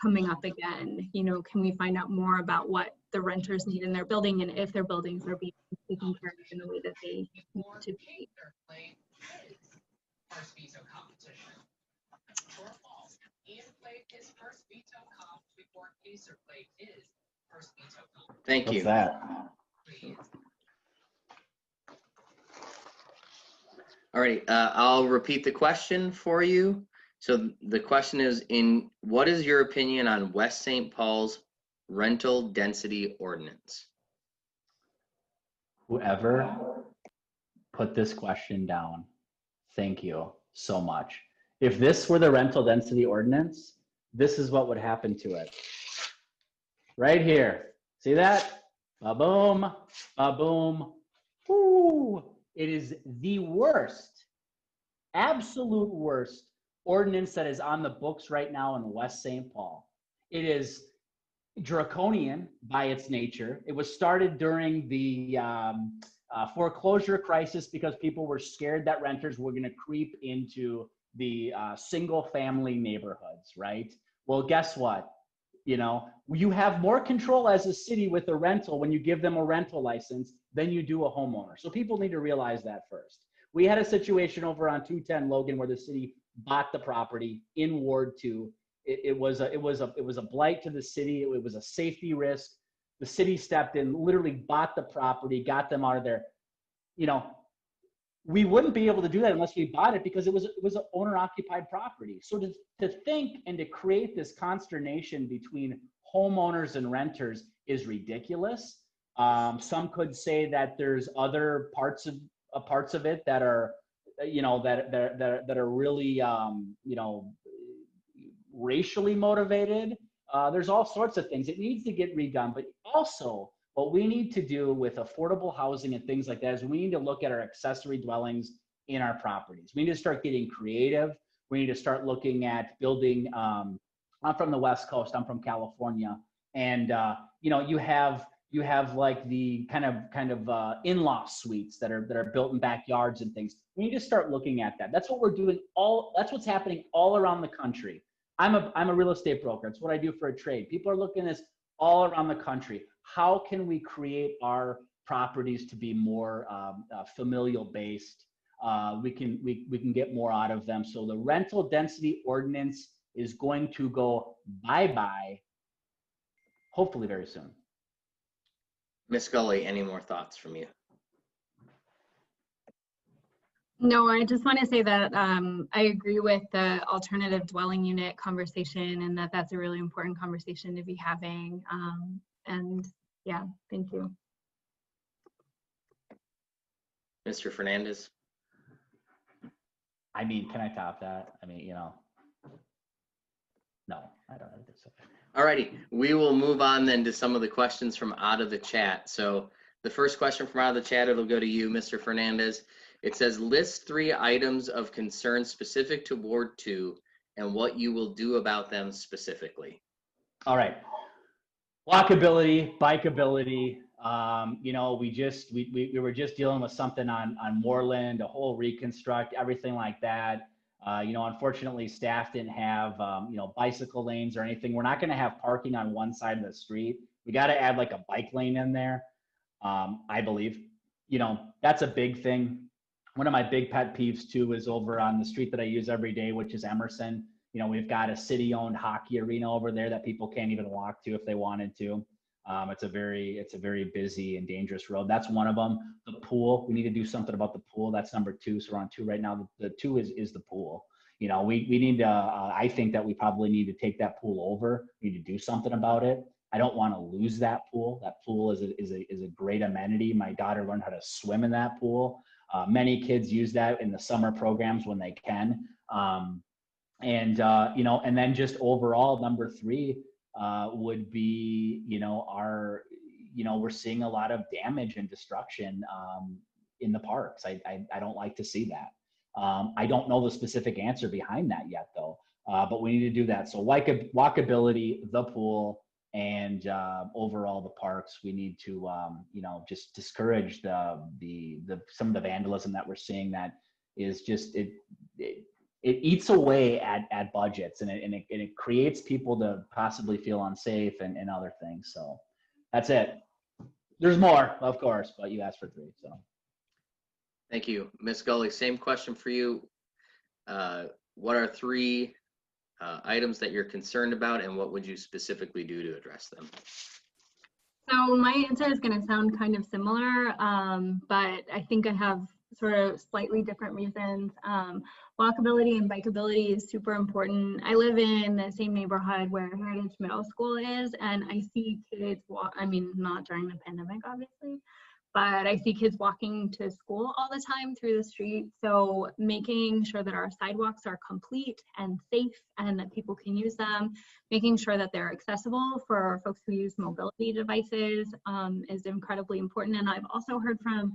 coming up again, you know, can we find out more about what the renters need in their building, and if their buildings are being taken care of in the way that they need to be. First veto competition. Shortfall. Ian played his first veto comp before Pacer played his first veto comp. Thank you. What's that? All right, I'll repeat the question for you. So the question is, what is your opinion on West St. Paul's rental density ordinance? Whoever put this question down, thank you so much. If this were the rental density ordinance, this is what would happen to it. Right here. See that? Ba-boom, ba-boom. Woo! It is the worst, absolute worst ordinance that is on the books right now in West St. Paul. It is draconian by its nature. It was started during the foreclosure crisis because people were scared that renters were going to creep into the single family neighborhoods, right? Well, guess what? You know, you have more control as a city with a rental when you give them a rental license than you do a homeowner. So people need to realize that first. We had a situation over on 210 Logan where the city bought the property in Ward 2. It was a blight to the city. It was a safety risk. The city stepped in, literally bought the property, got them out of there. You know, we wouldn't be able to do that unless we bought it because it was an owner-occupied property. So to think and to create this consternation between homeowners and renters is ridiculous. Some could say that there's other parts of it that are, you know, that are really, you know, racially motivated. There's all sorts of things. It needs to get redone, but also what we need to do with affordable housing and things like that is we need to look at our accessory dwellings in our properties. We need to start getting creative. We need to start looking at building. I'm from the West Coast. I'm from California, and you know, you have like the kind of in-law suites that are built in backyards and things. We need to start looking at that. That's what we're doing. That's what's happening all around the country. I'm a real estate broker. It's what I do for a trade. People are looking at this all around the country. How can we create our properties to be more familial based? We can get more out of them. So the rental density ordinance is going to go bye-bye, hopefully very soon. Ms. Gulley, any more thoughts from you? No, I just want to say that I agree with the alternative dwelling unit conversation and that's a really important conversation to be having. And yeah, thank you. Mr. Fernandez? I mean, can I top that? I mean, you know, no, I don't think so. All righty, we will move on then to some of the questions from out of the chat. So the first question from out of the chat, it'll go to you, Mr. Fernandez. It says, list 3 items of concern specific to Ward 2 and what you will do about them specifically. All right. Walkability, bikeability. You know, we were just dealing with something on Moreland, a whole reconstruct, everything like that. You know, unfortunately, staff didn't have, you know, bicycle lanes or anything. We're not going to have parking on one side of the street. We got to add like a bike lane in there, I believe. You know, that's a big thing. One of my big pet peeves too is over on the street that I use every day, which is Emerson. You know, we've got a city-owned hockey arena over there that people can't even walk to if they wanted to. It's a very busy and dangerous road. That's one of them. The pool, we need to do something about the pool. That's number 2. So we're on 2 right now. The 2 is the pool. You know, we need to, I think that we probably need to take that pool over. We need to do something about it. I don't want to lose that pool. That pool is a great amenity. My daughter learned how to swim in that pool. Many kids use that in the summer programs when they can. You know, and then just overall, number 3 would be, you know, we're seeing a lot of damage and destruction in the parks. I don't like to see that. I don't know the specific answer behind that yet though, but we need to do that. So walkability, the pool, and overall the parks, we need to you know, just discourage some of the vandalism that we're seeing that is just it eats away at budgets and it creates people to possibly feel unsafe and other things. So that's it. There's more, of course, but you asked for 3. So thank you. Ms. Gulley, same question for you. What are 3 items that you're concerned about and what would you specifically do to address them? So my answer is going to sound kind of similar, but I think I have sort of slightly different reasons. Walkability and bikeability is super important. I live in the same neighborhood where Heritage Middle School is, and I see kids walk, I mean, not during the pandemic, obviously, but I see kids walking to school all the time through the street. So making sure that our sidewalks are complete and safe and that people can use them, making sure that they're accessible for folks who use mobility devices is incredibly important. And I've also heard from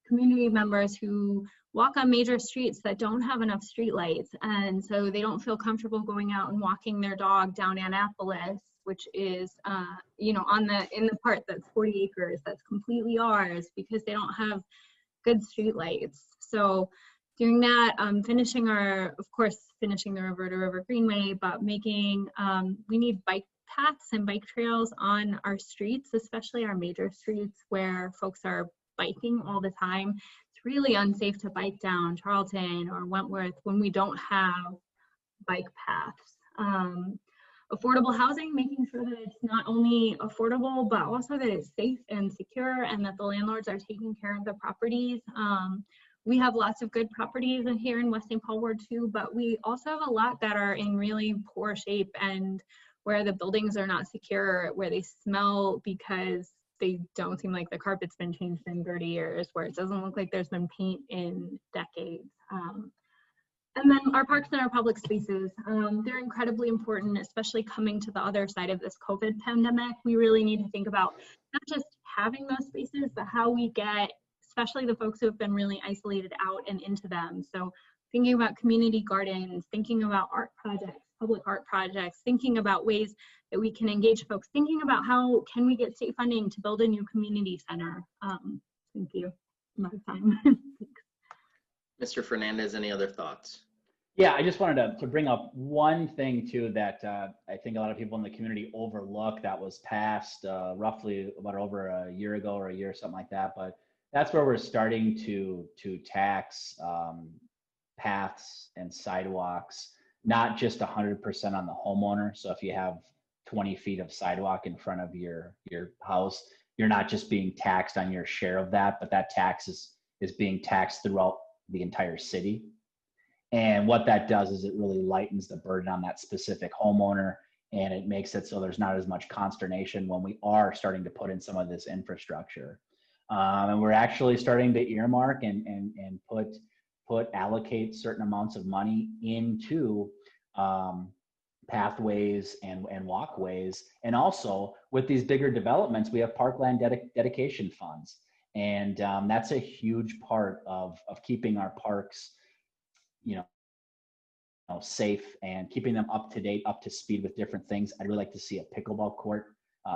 community members who walk on major streets that don't have enough street lights, and so they don't feel comfortable going out and walking their dog down Annapolis, which is you know, in the part that's 40 acres that's completely ours, because they don't have good street lights. So doing that, finishing the River to River Greenway, but making we need bike paths and bike trails on our streets, especially our major streets where folks are biking all the time. It's really unsafe to bike down Charlton or Wentworth when we don't have bike paths. Affordable housing, making sure that it's not only affordable, but also that it's safe and secure and that the landlords are taking care of the properties. We have lots of good properties here in West St. Paul Ward 2, but we also have a lot that are in really poor shape and where the buildings are not secure, where they smell because they don't seem like the carpet's been changed in 30 years, where it doesn't look like there's been paint in decades. And then our parks and our public spaces, they're incredibly important, especially coming to the other side of this COVID pandemic. We really need to think about not just having those spaces, but how we get, especially the folks who have been really isolated, out and into them. So thinking about community gardens, thinking about art projects, public art projects, thinking about ways that we can engage folks, thinking about how can we get state funding to build a new community center. Thank you. I'm out of time. Mr. Fernandez, any other thoughts? Yeah, I just wanted to bring up one thing too that I think a lot of people in the community overlook that was passed roughly about over a year ago or a year, something like that. But that's where we're starting to tax paths and sidewalks, not just 100% on the homeowner. So if you have 20 feet of sidewalk in front of your house, you're not just being taxed on your share of that, but that tax is being taxed throughout the entire city. And what that does is it really lightens the burden on that specific homeowner, and it makes it so there's not as much consternation when we are starting to put in some of this infrastructure. And we're actually starting to earmark and allocate certain amounts of money into pathways and walkways. And also with these bigger developments, we have parkland dedication funds. And that's a huge part of keeping our parks, safe and keeping them up to date, up to speed with different things. I'd really like to see a pickleball court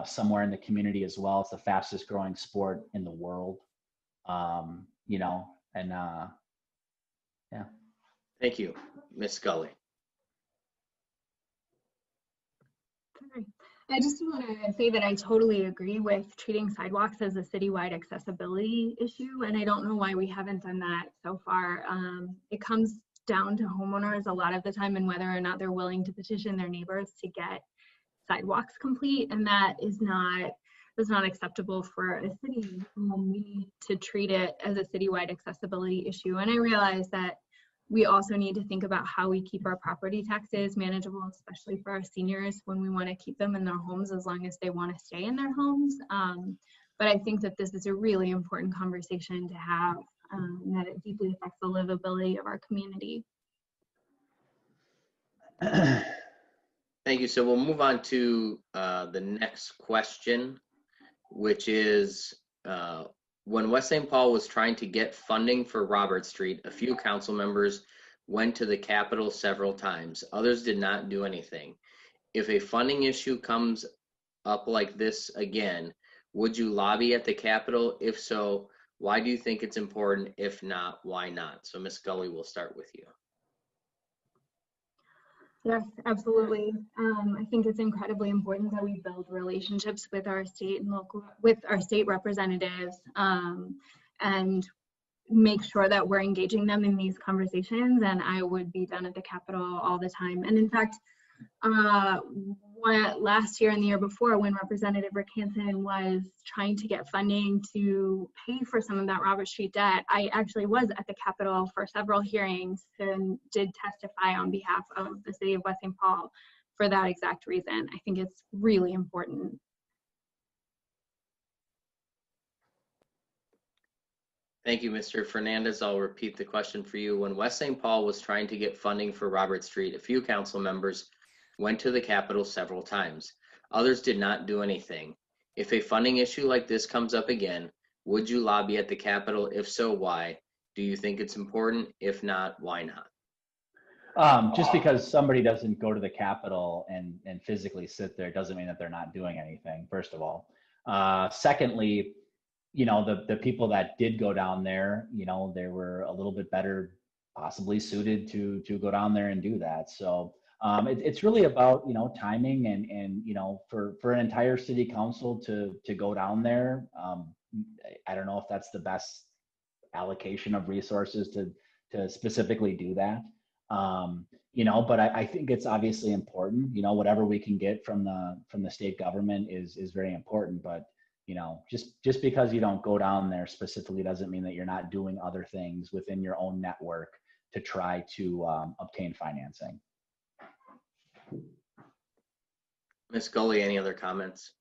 somewhere in the community as well. It's the fastest growing sport in the world, yeah. Thank you, Ms. Gulley. I just want to say that I totally agree with treating sidewalks as a citywide accessibility issue, and I don't know why we haven't done that so far. It comes down to homeowners a lot of the time and whether or not they're willing to petition their neighbors to get sidewalks complete, and that is not acceptable for a city. We need to treat it as a citywide accessibility issue, and I realize that we also need to think about how we keep our property taxes manageable, especially for our seniors when we want to keep them in their homes as long as they want to stay in their homes. But I think that this is a really important conversation to have, and that it deeply affects the livability of our community. Thank you. So we'll move on to the next question, which is when West St. Paul was trying to get funding for Robert Street, a few council members went to the Capitol several times. Others did not do anything. If a funding issue comes up like this again, would you lobby at the Capitol? If so, why do you think it's important? If not, why not? So Ms. Gulley, we'll start with you. Yes, absolutely. I think it's incredibly important that we build relationships with our state and with our state representatives, and make sure that we're engaging them in these conversations. And I would be down at the Capitol all the time. And in fact, last year and the year before, when Representative Rick Hansen was trying to get funding to pay for some of that Robert Street debt, I actually was at the Capitol for several hearings and did testify on behalf of the city of West St. Paul for that exact reason. I think it's really important. Thank you, Mr. Fernandez. I'll repeat the question for you. When West St. Paul was trying to get funding for Robert Street, a few council members went to the Capitol several times. Others did not do anything. If a funding issue like this comes up again, would you lobby at the Capitol? If so, why? Do you think it's important? If not, why not? Just because somebody doesn't go to the Capitol and physically sit there doesn't mean that they're not doing anything, first of all. Secondly, you know, the people that did go down there, you know, they were a little bit better possibly suited to go down there and do that. So it's really about, you know, timing and you know, for an entire city council to go down there. I don't know if that's the best allocation of resources to specifically do that. You know, but I think it's obviously important, you know, whatever we can get from the state government is very important, but you know, just because you don't go down there specifically doesn't mean that you're not doing other things within your own network to try to obtain financing. Ms. Gulley, any other comments?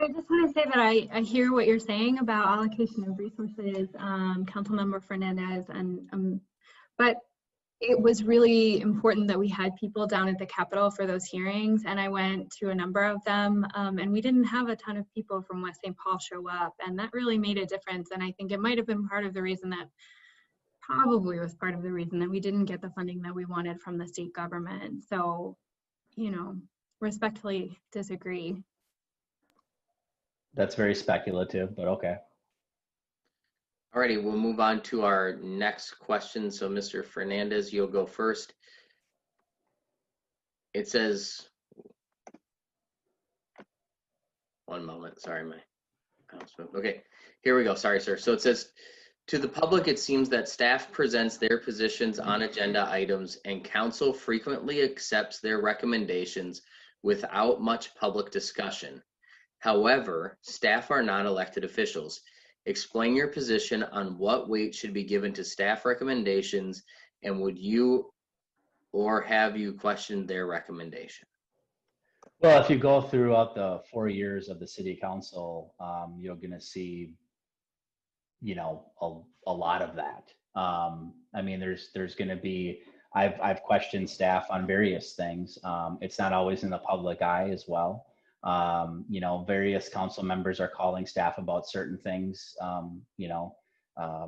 I just want to say that I hear what you're saying about allocation of resources, Councilmember Fernandez, but it was really important that we had people down at the Capitol for those hearings, and I went to a number of them, and we didn't have a ton of people from West St. Paul show up, and that really made a difference. And I think it might have been part of the reason that, probably was part of the reason that we didn't get the funding that we wanted from the state government. So, you know, respectfully disagree. That's very speculative, but okay. Alrighty, we'll move on to our next question. So Mr. Fernandez, you'll go first. It says, one moment, sorry, okay, here we go, sorry, sir. So it says, to the public, it seems that staff presents their positions on agenda items and council frequently accepts their recommendations without much public discussion. However, staff are not elected officials. Explain your position on what weight should be given to staff recommendations, and would you or have you questioned their recommendation? Well, if you go throughout the 4 years of the city council, you're going to see, you know, a lot of that. I mean, there's going to be, I've questioned staff on various things. It's not always in the public eye as well. You know, various council members are calling staff about certain things. You know,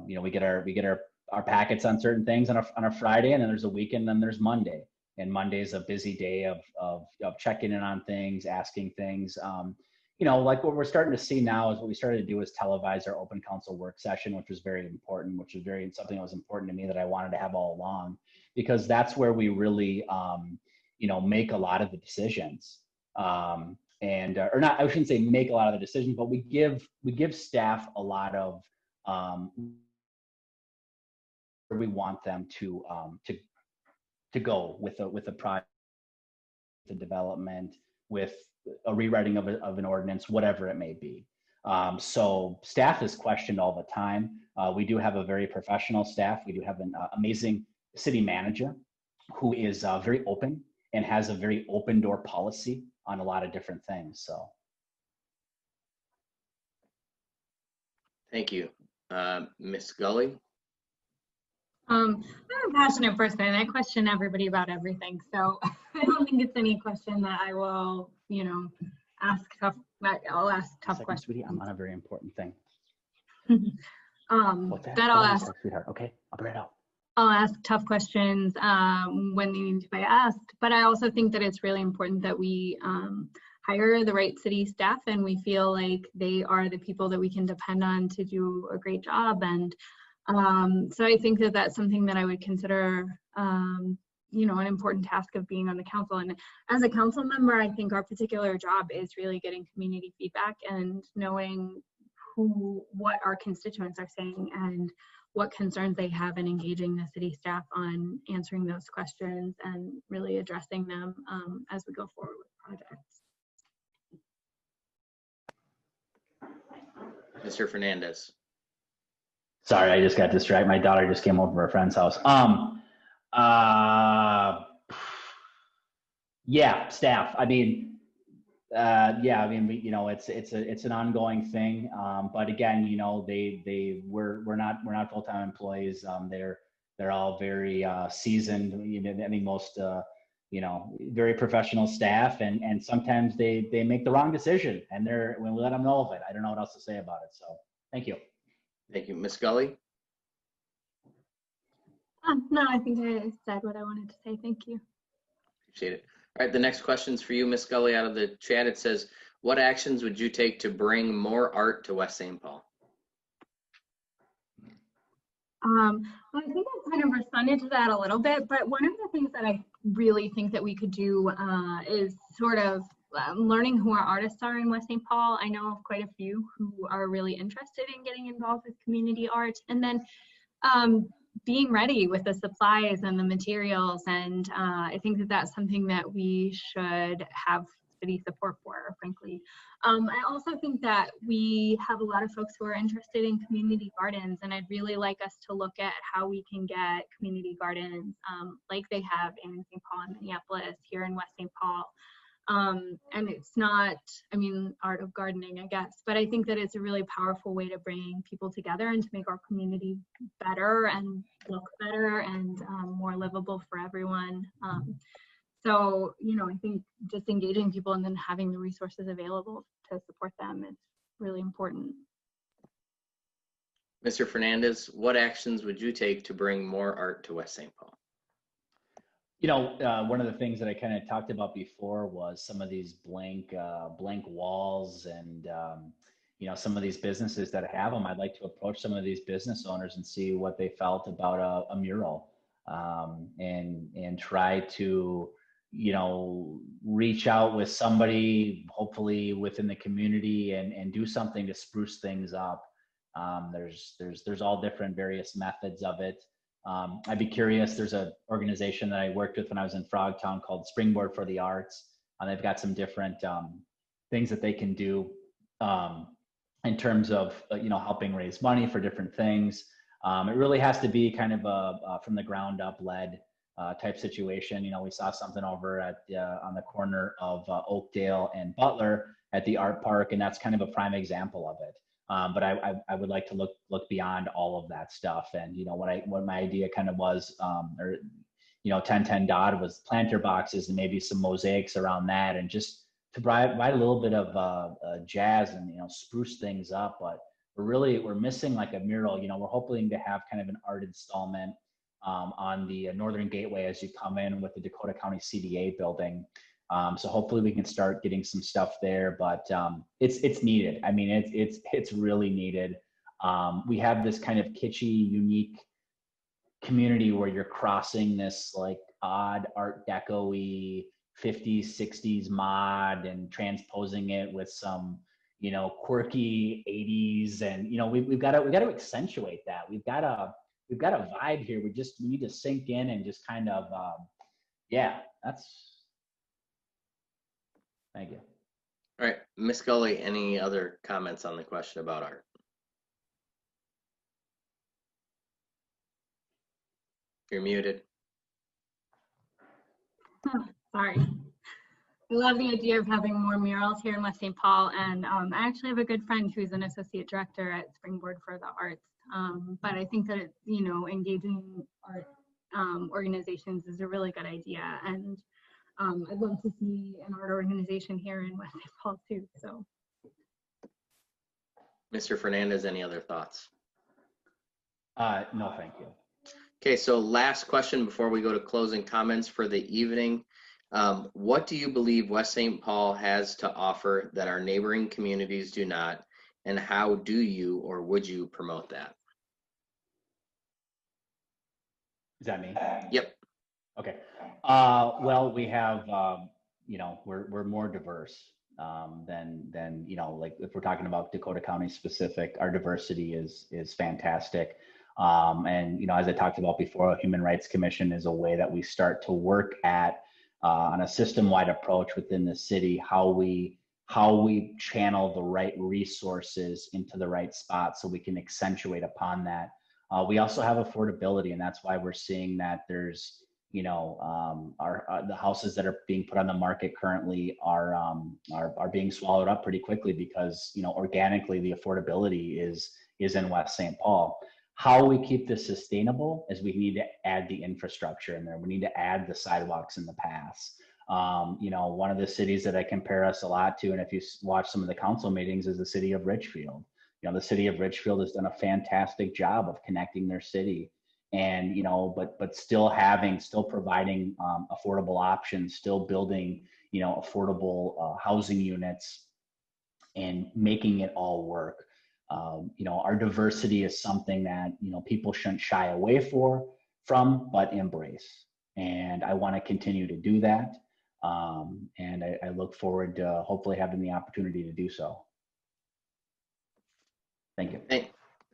we get our packets on certain things on a Friday, and then there's a weekend, and then there's Monday. And Monday's a busy day of checking in on things, asking things. You know, like what we're starting to see now is what we started to do is televise our open council work session, which was very important, which was something that was important to me that I wanted to have all along, because that's where we really, you know, make a lot of the decisions. And or not, I shouldn't say make a lot of the decisions, but we give staff a lot of where we want them to go with a project, the development, with a rewriting of an ordinance, whatever it may be. So staff is questioned all the time. We do have a very professional staff. We do have an amazing city manager who is very open and has a very open door policy on a lot of different things. So. Thank you. Ms. Gulley? I'm a passionate person. I question everybody about everything. So I don't think it's any question that I will, you know, I'll ask tough questions. Sweetie, I'm on a very important thing. That I'll ask. Sweetheart. Okay, I'll be right out. I'll ask tough questions when they need to be asked, but I also think that it's really important that we hire the right city staff, and we feel like they are the people that we can depend on to do a great job. And so I think that that's something that I would consider, you know, an important task of being on the council. And as a council member, I think our particular job is really getting community feedback and knowing what our constituents are saying and what concerns they have, and engaging the city staff on answering those questions and really addressing them as we go forward with projects. Mr. Fernandez? Sorry, I just got distracted. My daughter just came over from her friend's house. Yeah, staff. I mean, Yeah, I mean, it's an ongoing thing. But again, we're not full-time employees. They're all very seasoned. I mean, most very professional staff, and sometimes they make the wrong decision, and when we let them know of it. I don't know what else to say about it. So thank you. Thank you. Ms. Gulley? No, I think I said what I wanted to say. Thank you. Appreciate it. All right, the next question's for you, Ms. Gulley, out of the chat. It says, what actions would you take to bring more art to West St. Paul? Well, I think I kind of responded to that a little bit, but one of the things that I really think that we could do is sort of learning who our artists are in West St. Paul. I know of quite a few who are really interested in getting involved with community art, and then being ready with the supplies and the materials. And I think that that's something that we should have city support for, frankly. I also think that we have a lot of folks who are interested in community gardens, and I'd really like us to look at how we can get community gardens like they have in St. Paul and Minneapolis, here in West St. Paul. And it's not, I mean, art of gardening, I guess, but I think that it's a really powerful way to bring people together and to make our community better and look better and more livable for everyone. So, I think just engaging people and then having the resources available to support them is really important. Mr. Fernandez, what actions would you take to bring more art to West St. Paul? One of the things that I kind of talked about before was some of these blank walls, and some of these businesses that have them. I'd like to approach some of these business owners and see what they felt about a mural, and try to reach out with somebody, hopefully within the community, and do something to spruce things up. There's all different various methods of it. I'd be curious. There's an organization that I worked with when I was in Frogtown called Springboard for the Arts. They've got some different things that they can do in terms of helping raise money for different things. It really has to be kind of a from the ground up led type situation. We saw something over at on the corner of Oakdale and Butler at the art park, and that's kind of a prime example of it. But I would like to look beyond all of that stuff. And what my idea kind of was, 1010 Dot was planter boxes and maybe some mosaics around that, and just to provide a little bit of jazz and spruce things up. But we're missing like a mural. We're hoping to have kind of an art installment on the Northern Gateway as you come in with the Dakota County CDA building. So hopefully we can start getting some stuff there, but it's needed. I mean, it's really needed. We have this kind of kitschy, unique community where you're crossing this like odd Art Deco-y 50s, 60s mod and transposing it with some, quirky 80s. And, we've got to accentuate that. We've got a vibe here. We need to sink in and just kind of, thank you. All right, Ms. Gulley, any other comments on the question about art? You're muted. Oh, sorry. I love the idea of having more murals here in West St. Paul, and I actually have a good friend who's an associate director at Springboard for the Arts. But I think that engaging art organizations is a really good idea, and I'd love to see an art organization here in West St. Paul too. So, Mr. Fernandez, any other thoughts? No, thank you. Okay, so last question before we go to closing comments for the evening. What do you believe West St. Paul has to offer that our neighboring communities do not, and how do you or would you promote that? Is that me? Yep. Okay. Well, we have, we're more diverse than like if we're talking about Dakota County specific, our diversity is fantastic. And as I talked about before, a Human Rights Commission is a way that we start to work at on a system-wide approach within the city, how we channel the right resources into the right spot so we can accentuate upon that. We also have affordability, and that's why we're seeing that there's the houses that are being put on the market currently are being swallowed up pretty quickly because, organically the affordability is in West St. Paul. How we keep this sustainable is we need to add the infrastructure in there. We need to add the sidewalks and the paths. One of the cities that I compare us a lot to, and if you watch some of the council meetings, is the city of Richfield. The city of Richfield has done a fantastic job of connecting their city, and but still providing affordable options, still building affordable housing units, and making it all work. Our diversity is something that people shouldn't shy away from, but embrace. And I want to continue to do that. And I look forward to hopefully having the opportunity to do so. Thank you.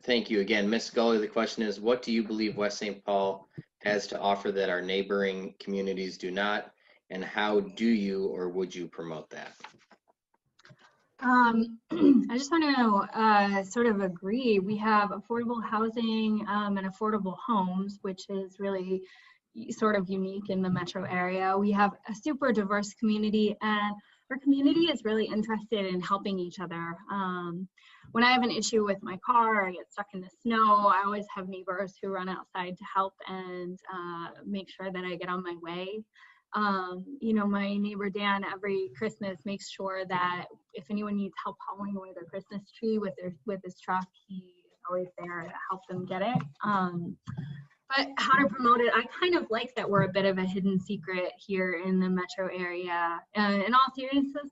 Thank you again. Ms. Gulley, the question is, what do you believe West St. Paul has to offer that our neighboring communities do not? And how do you or would you promote that? I just want to sort of agree. We have affordable housing and affordable homes, which is really sort of unique in the metro area. We have a super diverse community, and our community is really interested in helping each other. When I have an issue with my car, I get stuck in the snow, I always have neighbors who run outside to help and make sure that I get on my way. My neighbor Dan every Christmas makes sure that if anyone needs help hauling away their Christmas tree with his truck, he is always there to help them get it. But how to promote it, I kind of like that we're a bit of a hidden secret here in the metro area. In all seriousness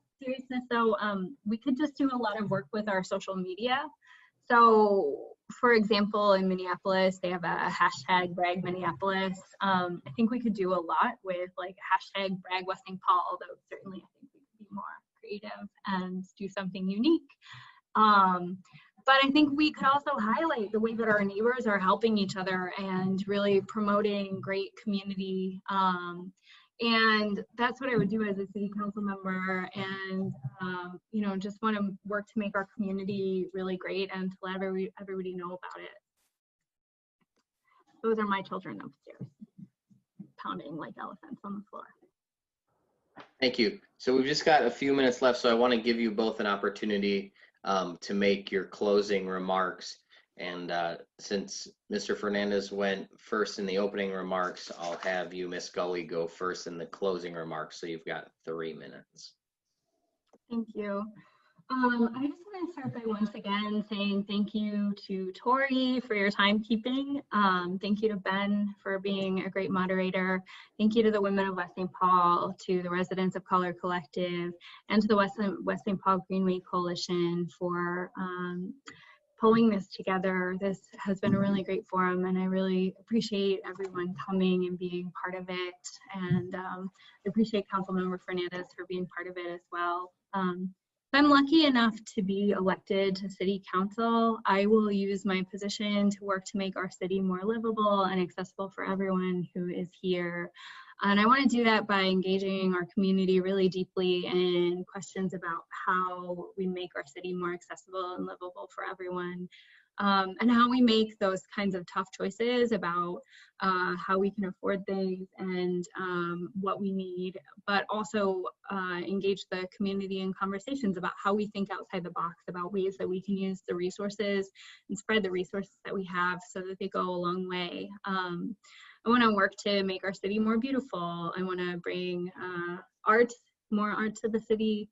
though, we could just do a lot of work with our social media. So, for example, in Minneapolis, they have a hashtag Brag Minneapolis. I think we could do a lot with like hashtag Brag West St. Paul, although certainly I think we could be more creative and do something unique. But I think we could also highlight the way that our neighbors are helping each other and really promoting great community. And that's what I would do as a city council member, and just want to work to make our community really great and to let everybody know about it. Those are my children upstairs pounding like elephants on the floor. Thank you. So we've just got a few minutes left, so I want to give you both an opportunity to make your closing remarks. And since Mr. Fernandez went first in the opening remarks, I'll have you, Ms. Gulley, go first in the closing remarks. So you've got 3 minutes. Thank you. I just want to start by once again saying thank you to Tori for your timekeeping. Thank you to Ben for being a great moderator. Thank you to the Women of West St. Paul, to the Residents of Color Collective, and to the West St. Paul Greenway Coalition for pulling this together. This has been a really great forum, and I really appreciate everyone coming and being part of it. And I appreciate Councilmember Fernandez for being part of it as well. If I'm lucky enough to be elected to City Council, I will use my position to work to make our city more livable and accessible for everyone who is here. And I want to do that by engaging our community really deeply in questions about how we make our city more accessible and livable for everyone, and how we make those kinds of tough choices about how we can afford things and what we need, but also engage the community in conversations about how we think outside the box, about ways that we can use the resources and spread the resources that we have so that they go a long way. I want to work to make our city more beautiful. I want to bring more art to the city,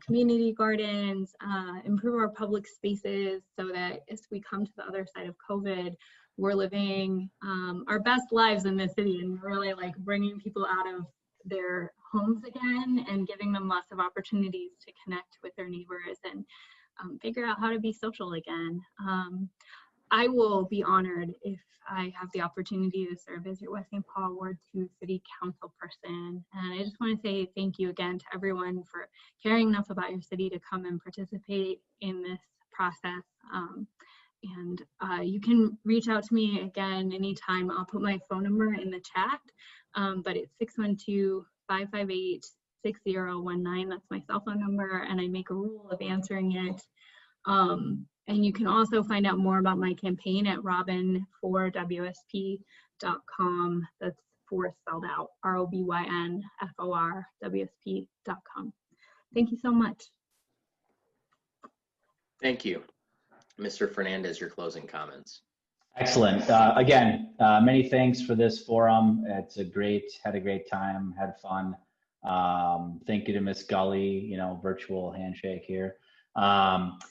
community gardens, improve our public spaces so that as we come to the other side of COVID, we're living our best lives in the city and really like bringing people out of their homes again and giving them lots of opportunities to connect with their neighbors and figure out how to be social again. I will be honored if I have the opportunity to serve as your West St. Paul Ward 2 City Council person. And I just want to say thank you again to everyone for caring enough about your city to come and participate in this process. You can reach out to me again anytime. I'll put my phone number in the chat, but it's 612-558-6019. That's my cell phone number, and I make a rule of answering it. And you can also find out more about my campaign at robyn4wsp.com. That's for spelled out, ROBYNFORWSP.com. Thank you so much. Thank you. Mr. Fernandez, your closing comments. Excellent. Again, many thanks for this forum. It's had a great time, had fun. Thank you to Miss Gulley, virtual handshake here. What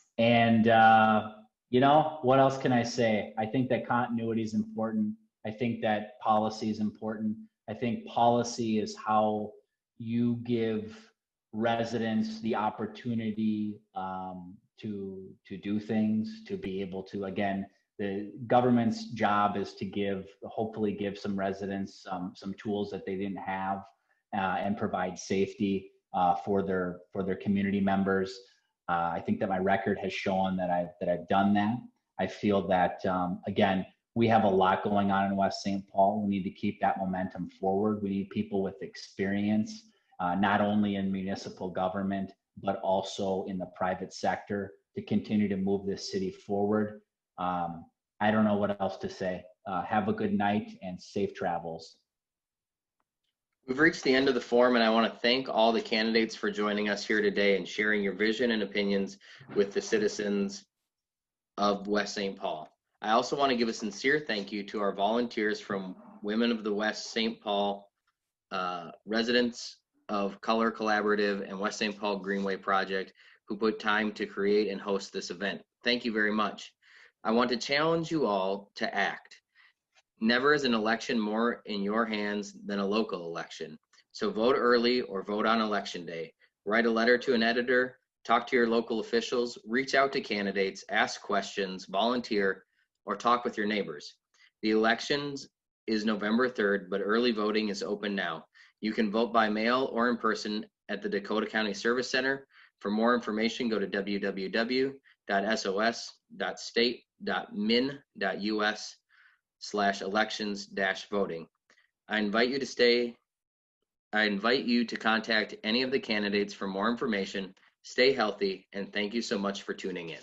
else can I say? I think that continuity is important. I think that policy is important. I think policy is how you give residents the opportunity to do things, to be able to, again, the government's job is to hopefully give some residents some tools that they didn't have and provide safety for their community members. I think that my record has shown that I've done that. I feel that, again, we have a lot going on in West St. Paul. We need to keep that momentum forward. We need people with experience, not only in municipal government, but also in the private sector to continue to move this city forward. I don't know what else to say. Have a good night and safe travels. We've reached the end of the forum, and I want to thank all the candidates for joining us here today and sharing your vision and opinions with the citizens of West St. Paul. I also want to give a sincere thank you to our volunteers from Women of the West St. Paul, Residents of Color Collaborative, and West St. Paul Greenway Project, who put time to create and host this event. Thank you very much. I want to challenge you all to act. Never is an election more in your hands than a local election. So vote early or vote on election day. Write a letter to an editor, talk to your local officials, reach out to candidates, ask questions, volunteer, or talk with your neighbors. The elections is November 3rd, but early voting is open now. You can vote by mail or in person at the Dakota County Service Center. For more information, go to www.sos.state.min.us/elections-voting. I invite you to contact any of the candidates for more information. Stay healthy, and thank you so much for tuning in.